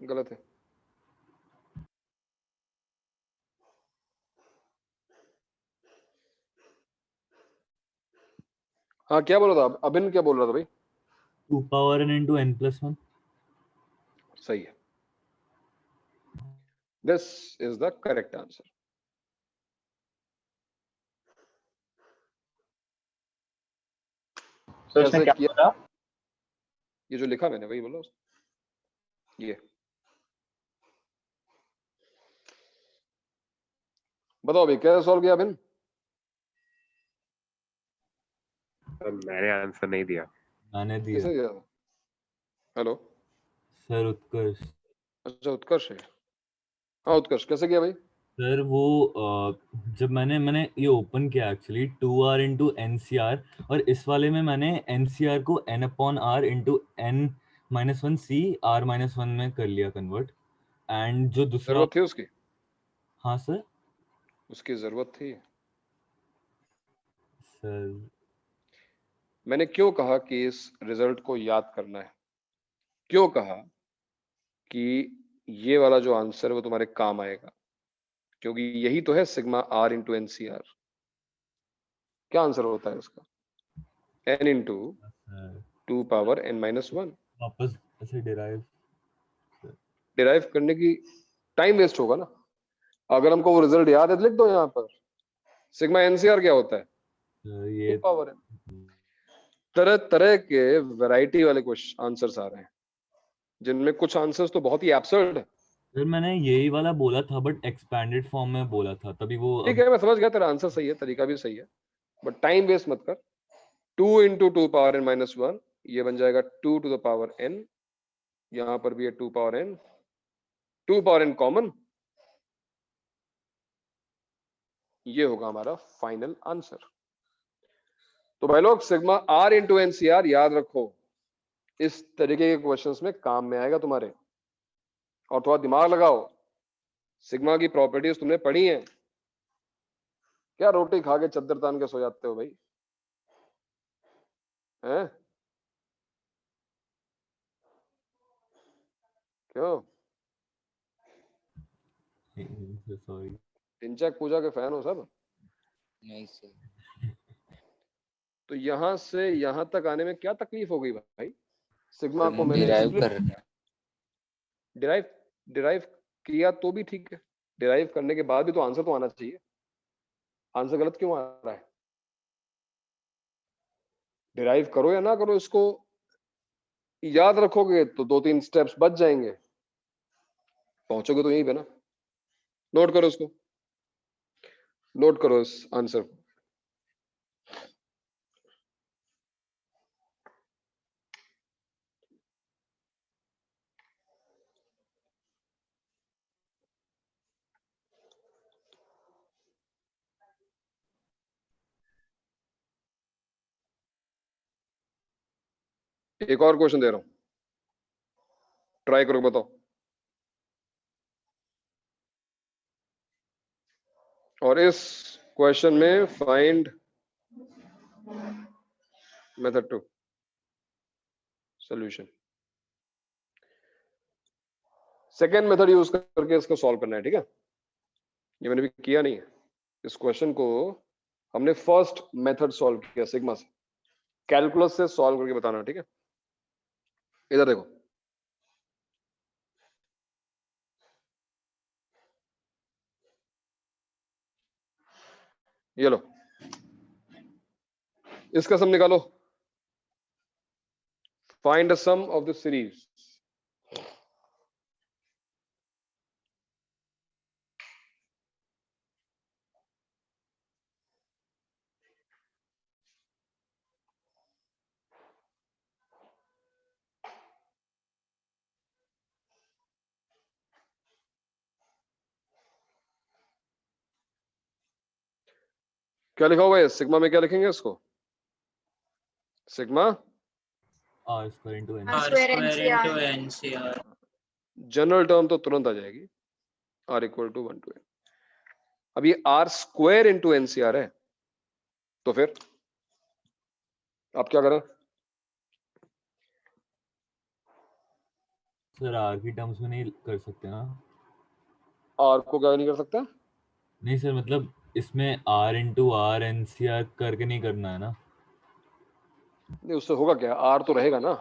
गलत है. हाँ क्या बोल रहा था? अबिन क्या बोल रहा था भाई? 2 power n into n plus 1. सही है. This is the correct answer. तो इसमें क्या बोला? ये जो लिखा मैंने वही बोला. ये बताओ भाई कैसे सॉल्व किया अबिन? मैंने आंसर नहीं दिया. मैंने दिया. किसने दिया? हेलो सर उत्कर्ष. अच्छा उत्कर्ष है. हाँ उत्कर्ष कैसे किया भाई? सर वो जब मैंने ये ओपन किया एक्चुअली 2r into NCR और इस वाले में मैंने NCR को n upon r into n minus 1 c r minus 1 में कर लिया कन्वर्ट. एंड जो दूसरा जरूरत थी उसकी? हाँ सर. उसकी जरूरत थी. सर मैंने क्यों कहा कि इस रिजल्ट को याद करना है? क्यों कहा कि ये वाला जो आंसर है वो तुम्हारे काम आएगा? क्योंकि यही तो है सिग्मा r into NCR. क्या आंसर होता है इसका? n into 2 power n minus 1. वापस ऐसे डिराइव करने की टाइम वेस्ट होगा ना. अगर हमको वो रिजल्ट याद है तो लिख दो यहाँ पर. सिग्मा NCR क्या होता है? ये 2 power n. तरह तरह के वैरायटी वाले क्वेश्चन आंसर्स आ रहे हैं जिनमें कुछ आंसर्स तो बहुत ही एब्सर्ड है. सर मैंने यही वाला बोला था बट एक्सपैंडेड फॉर्म में बोला था तभी वो. ठीक है मैं समझ गया, तेरा आंसर सही है, तरीका भी सही है, बट टाइम वेस्ट मत कर. 2 into 2 power n minus 1 ये बन जाएगा 2 to the power n. यहां पर भी है 2 power n. 2 power n common. ये होगा हमारा फाइनल आंसर. तो भाई लोग सिग्मा r into NCR याद रखो. इस तरीके के क्वेश्चंस में काम में आएगा तुम्हारे. और थोड़ा दिमाग लगाओ. सिग्मा की प्रॉपर्टीज तुमने पढ़ी हैं क्या? रोटी खा के चद्दर तान के सो जाते हो भाई हैं? क्यों सॉरी टिंचक पूजा के फैन हो सब? नहीं सर। तो यहाँ से यहाँ तक आने में क्या तकलीफ हो गई भाई? सिग्मा को मैंने डिराइव स्प्लिट कर रहे हैं। डिराइव किया तो भी ठीक है, डिराइव करने के बाद भी तो आंसर तो आना चाहिए। आंसर गलत क्यों आ रहा है? डिराइव करो या ना करो, इसको याद रखोगे तो 2-3 स्टेप्स बच जाएंगे, पहुंचोगे तो यहीं पे ना। नोट करो इसको, नोट करो इस आंसर को। एक और क्वेश्चन दे रहा हूं, ट्राई करो, बताओ। और इस क्वेश्चन में find method 2 solution. Second method use करके इसको सॉल्व करना है, ठीक है? ये मैंने भी किया नहीं है। इस क्वेश्चन को हमने फर्स्ट मेथड सॉल्व किया सिग्मा से, कैलकुलस से सॉल्व करके बताना, ठीक है? इधर देखो, ये लो, इसका सम निकालो। Find the sum of the series. क्या लिखा हुआ है सिग्मा में? क्या लिखेंगे इसको? Sigma r square into n R square into NCR। General term तो तुरंत आ जाएगी, r equal to 1 to n। अब ये r स्क्वायर इंटू एनसीआर है, तो फिर आप क्या करें? सर r की टर्म्स में नहीं कर सकते ना? r को क्या नहीं कर सकता? नहीं सर, मतलब इसमें r into r NCR करके नहीं करना है ना? नहीं, उससे होगा क्या? r तो रहेगा ना,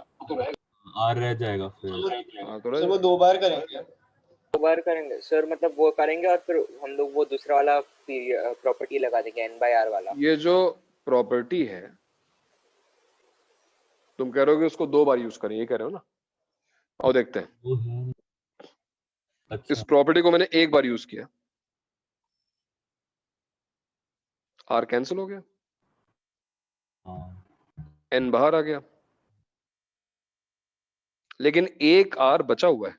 r रह जाएगा फिर। r तो सर वो रहेगा। 2 बार करेंगे? 2 बार करेंगे सर, मतलब वो करेंगे और फिर हम लोग वो दूसरा वाला प्रॉपर्टी लगा देंगे n/r वाला। ये जो प्रॉपर्टी है तुम कह रहे हो कि उसको 2 बार यूज करें, ये कह रहे हो ना? और देखते हैं। वो है। अच्छा। इस प्रॉपर्टी को मैंने एक बार यूज किया, r कैंसिल हो गया, n बाहर आ गया, लेकिन एक r बचा हुआ है।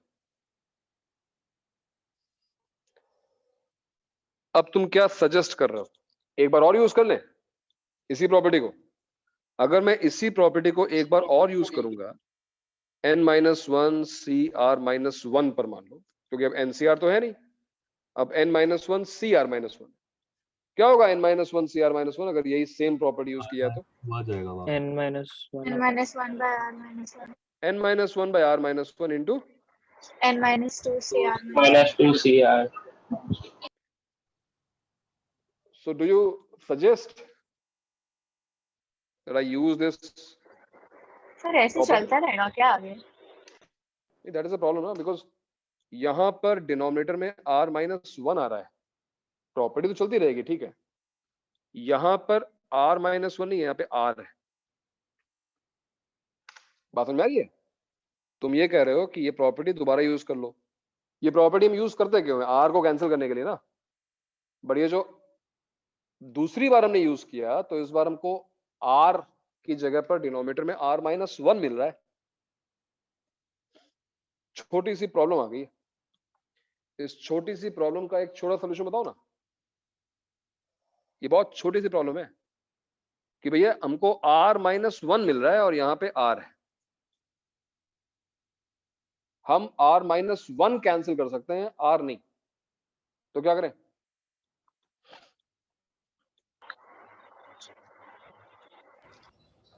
अब तुम क्या सजेस्ट कर रहे हो? एक बार और यूज कर लें इसी प्रॉपर्टी को? अगर मैं इसी प्रॉपर्टी को एक बार और यूज करूंगा n-1 CR-1 पर मान लो, क्योंकि अब NCR तो है नहीं, अब n-1 CR-1 क्या होगा? n-1 CR-1 अगर यही सेम प्रॉपर्टी यूज किया तो आ जाएगा वहाँ। n-1 by r-1 n-1 by r-1 into n-2 cr -2 CR। so do you suggest that I use this? Sir ऐसे चलता रहेगा क्या आगे? That is a problem ना, because यहाँ पर डिनोमिनेटर में r-1 आ रहा है, प्रॉपर्टी तो चलती रहेगी, ठीक है? यहाँ पर r-1 नहीं है, यहाँ पे r है। बात समझ में आ रही है? तुम ये कह रहे हो कि ये प्रॉपर्टी दोबारा यूज कर लो। ये प्रॉपर्टी हम यूज करते क्यों है? r को कैंसिल करने के लिए ना। बट ये जो दूसरी बार हमने यूज किया, तो इस बार हमको r की जगह पर डिनोमिनेटर में r-1 मिल रहा है। छोटी सी प्रॉब्लम आ गई। इस छोटी सी प्रॉब्लम का एक छोटा सोल्यूशन बताओ ना। ये बहुत छोटी सी प्रॉब्लम है कि भैया हमको r-1 मिल रहा है और यहाँ पे r है। हम r-1 कैंसिल कर सकते हैं, r नहीं। तो क्या करें?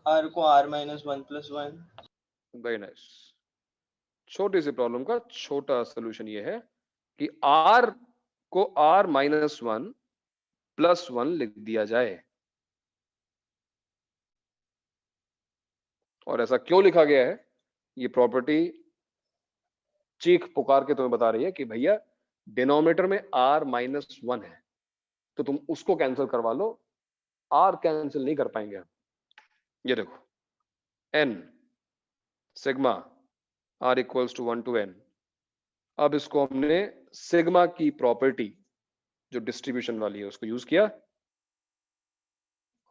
r को r-1 + 1। Very nice. छोटी सी प्रॉब्लम का छोटा सोल्यूशन ये है कि r को r माइनस 1 प्लस 1 लिख दिया जाए। और ऐसा क्यों लिखा गया है, ये प्रॉपर्टी चीख पुकार के तुम्हें बता रही है कि भैया डिनोमिनेटर में r माइनस 1 है, तो तुम उसको कैंसिल करवा लो, r कैंसिल नहीं कर पाएंगे हम। ये देखो n sigma r equals to 1 to n। अब इसको हमने सिग्मा की प्रॉपर्टी जो डिस्ट्रीब्यूशन वाली है उसको यूज किया,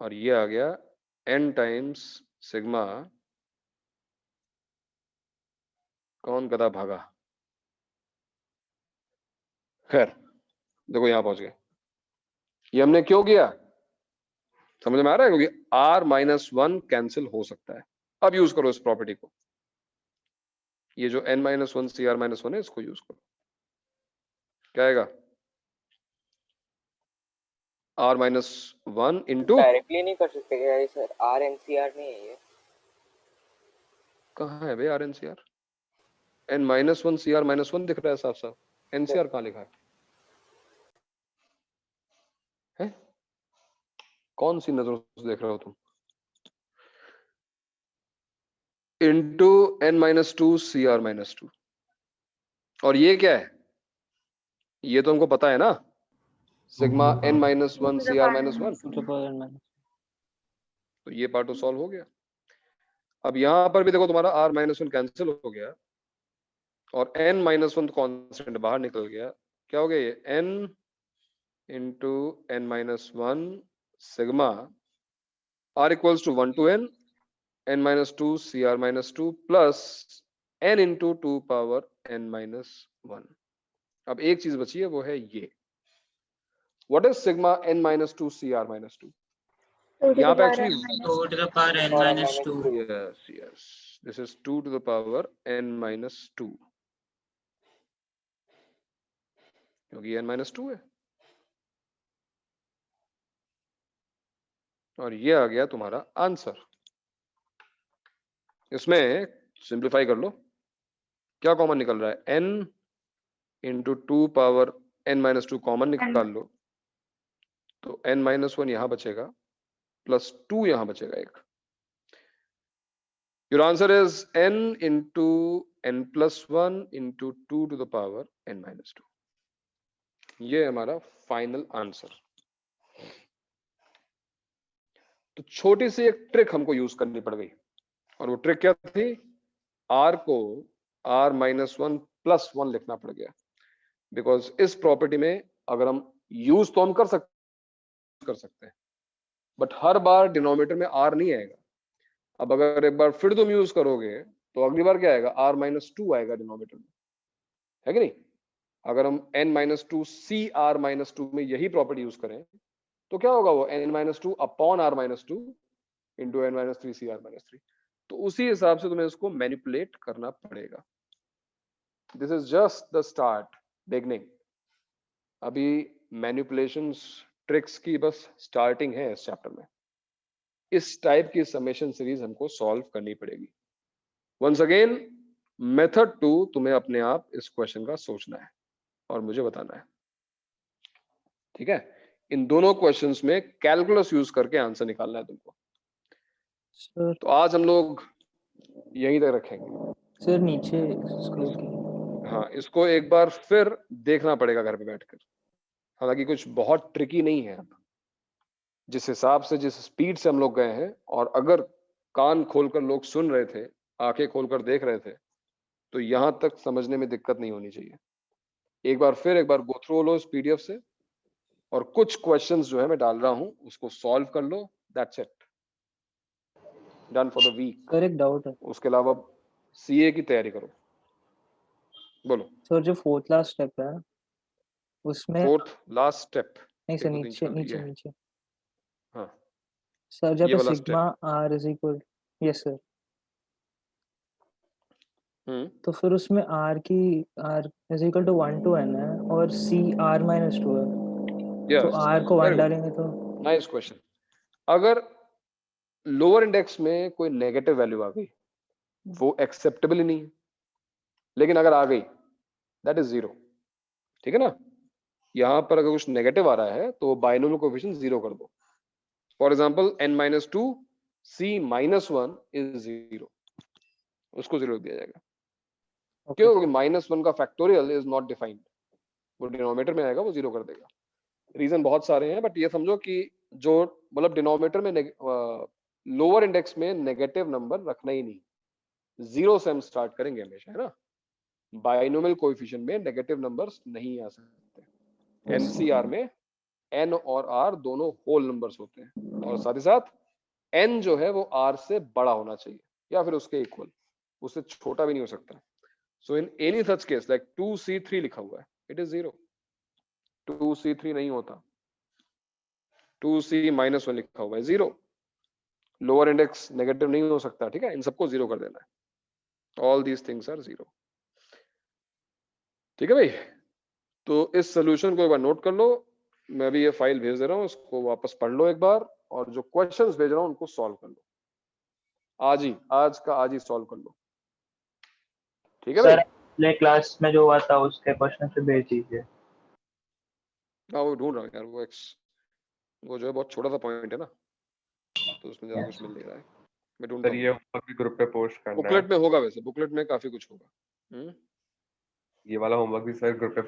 और ये आ गया n टाइम्स सिग्मा, कौन गधा भागा, खैर देखो यहां पहुंच गए। ये हमने क्यों किया, समझ में आ रहा है, क्योंकि r माइनस 1 कैंसिल हो सकता है। अब यूज करो इस प्रॉपर्टी को, ये जो n minus 1 C R minus 1 है इसको यूज करो, क्या आएगा, r माइनस 1 इंटू, डायरेक्टली नहीं कर सकते क्या ये sir, R N C R नहीं है ये, कहाँ है भाई R N C R, n minus 1 C R minus 1 दिख रहा है साफ साफ, एनसीआर कहाँ लिखा है? कौन सी नजरों से देख रहे हो तुम, into n minus 2 C R minus 2, और ये क्या है, ये तो हमको पता है ना, sigma n minus 1 C R minus 1, तो ये पार्ट तो सॉल्व हो गया। अब यहां पर भी देखो तुम्हारा r माइनस 1 कैंसिल हो गया और n माइनस 1 कॉन्स्टेंट बाहर निकल गया, क्या हो गया ये n into n minus 1 sigma r equals to 1 to n minus 2 C R minus 2 plus n into 2 power n minus 1। अब एक चीज बची है, वो है ये, what is sigma n minus 2 C R minus 2, यहाँ पे actually 2 to the power n minus 2। yes yes, this is 2 to the power n minus 2, क्योंकि n minus 2 है, और ये आ गया तुम्हारा आंसर। इसमें सिंप्लीफाई कर लो, क्या कॉमन निकल रहा है, n into 2 power n minus 2 common निकाल लो, तो n माइनस 1 यहां बचेगा प्लस 2 यहां बचेगा एक। Your answer is n into n plus 1 into 2 to the power n minus 2। ये हमारा फाइनल आंसर। तो छोटी सी एक ट्रिक हमको यूज करनी पड़ गई, और वो ट्रिक क्या थी, r को r माइनस 1 प्लस 1 लिखना पड़ गया, बिकॉज इस प्रॉपर्टी में अगर हम यूज तो हम कर सकते हैं, बट हर बार डिनोमिनेटर में r नहीं आएगा। अब अगर एक बार फिर तुम यूज करोगे तो अगली बार क्या आएगा, r माइनस 2 आएगा डिनोमिनेटर में, है कि नहीं। अगर हम n minus 2 C R minus 2 में यही प्रॉपर्टी यूज करें तो क्या होगा, वो n minus 2 upon r minus 2 into n minus 3 C R minus 3। तो उसी हिसाब से तुम्हें इसको मैनिपुलेट करना पड़ेगा। This is just the start, beginning. अभी मैनिपुलेशंस ट्रिक्स की बस स्टार्टिंग है इस चैप्टर में। इस टाइप की समेशन सीरीज हमको सॉल्व करनी पड़ेगी। वंस अगेन मेथड 2 तुम्हें अपने आप इस क्वेश्चन का सोचना है और मुझे बताना है, ठीक है। इन दोनों क्वेश्चंस में कैलकुलस यूज करके आंसर निकालना है तुमको। सर तो आज हम लोग यहीं तक रखेंगे। सर नीचे स्क्रॉल कीजिए। हाँ, इसको एक बार फिर देखना पड़ेगा घर पे बैठकर। हालांकि कुछ बहुत ट्रिकी नहीं है। अब जिस हिसाब से, जिस स्पीड से हम लोग गए हैं, और अगर कान खोलकर लोग सुन रहे थे, आंखें खोलकर देख रहे थे, तो यहां तक समझने में दिक्कत नहीं होनी चाहिए। एक बार गो थ्रू लो इस पीडीएफ से, और कुछ क्वेश्चंस जो है मैं डाल रहा हूं उसको सॉल्व कर लो। That's it, done for the week. Sir एक डाउट है, उसके अलावा सीए की तैयारी करो। बोलो सर जो फोर्थ लास्ट स्टेप है उसमें, फोर्थ लास्ट स्टेप, नहीं सर नीचे नीचे नीचे, हाँ सर जब ये वाला sigma r is equal, yes sir, तो फिर उसमें r is equal to 1 to n है और c r माइनस 2 है, तो r को 1 डालेंगे तो। Nice question. अगर लोअर इंडेक्स में कोई नेगेटिव वैल्यू आ गई, वो एक्सेप्टेबल ही नहीं है। लेकिन अगर आ गई दैट इज 0, ठीक है ना। यहाँ पर अगर कुछ नेगेटिव आ रहा है तो बाइनोमियल कोएफिशिएंट 0 कर दो। For example n-2 c-1 is 0, उसको 0 दिया जाएगा। क्यों? क्योंकि -1 का फैक्टोरियल इज नॉट डिफाइंड, वो डिनोमिनेटर में आएगा, वो 0 कर देगा। रीजन बहुत सारे हैं, बट ये समझो कि जो मतलब डिनोमिनेटर में लोअर इंडेक्स में नेगेटिव नंबर रखना ही नहीं, 0 से हम स्टार्ट करेंगे हमेशा, है ना। बाइनोमियल कोएफिशिएंट में नेगेटिव नंबर्स नहीं आ सकते। एनसीआर में n और r दोनों होल नंबर्स होते हैं, और साथ ही साथ n जो है वो r से बड़ा होना चाहिए या फिर उसके इक्वल, उससे छोटा भी नहीं हो सकता। So in any such case like 2c3 लिखा हुआ है, इट इज 0। 2c3 नहीं होता, 2c-1 लिखा हुआ है, 0। लोअर इंडेक्स नेगेटिव नहीं हो सकता, ठीक है। इन सबको 0 कर देना है। ऑल दीज थिंग्स आर 0, ठीक है भाई। तो इस सोल्यूशन को एक बार नोट कर लो, मैं भी ये फाइल भेज दे रहा हूँ, इसको वापस पढ़ लो एक बार, और जो क्वेश्चंस भेज रहा हूँ उनको सॉल्व कर लो आज ही सॉल्व कर लो, ठीक है भाई। सर पिछले क्लास में जो हुआ था उसके क्वेश्चन से भेज दीजिए। हाँ वो ढूंढ रहा हूँ यार, वो जो है बहुत छोटा सा पॉइंट है ना, तो उसमें ज्यादा कुछ मिल नहीं रहा है, मैं ढूंढता सर हूँ। ये होमवर्क भी ग्रुप पे पोस्ट करना है। बुकलेट में होगा, वैसे बुकलेट में काफी कुछ होगा। ये वाला होमवर्क भी सर ग्रुप पे पोस्ट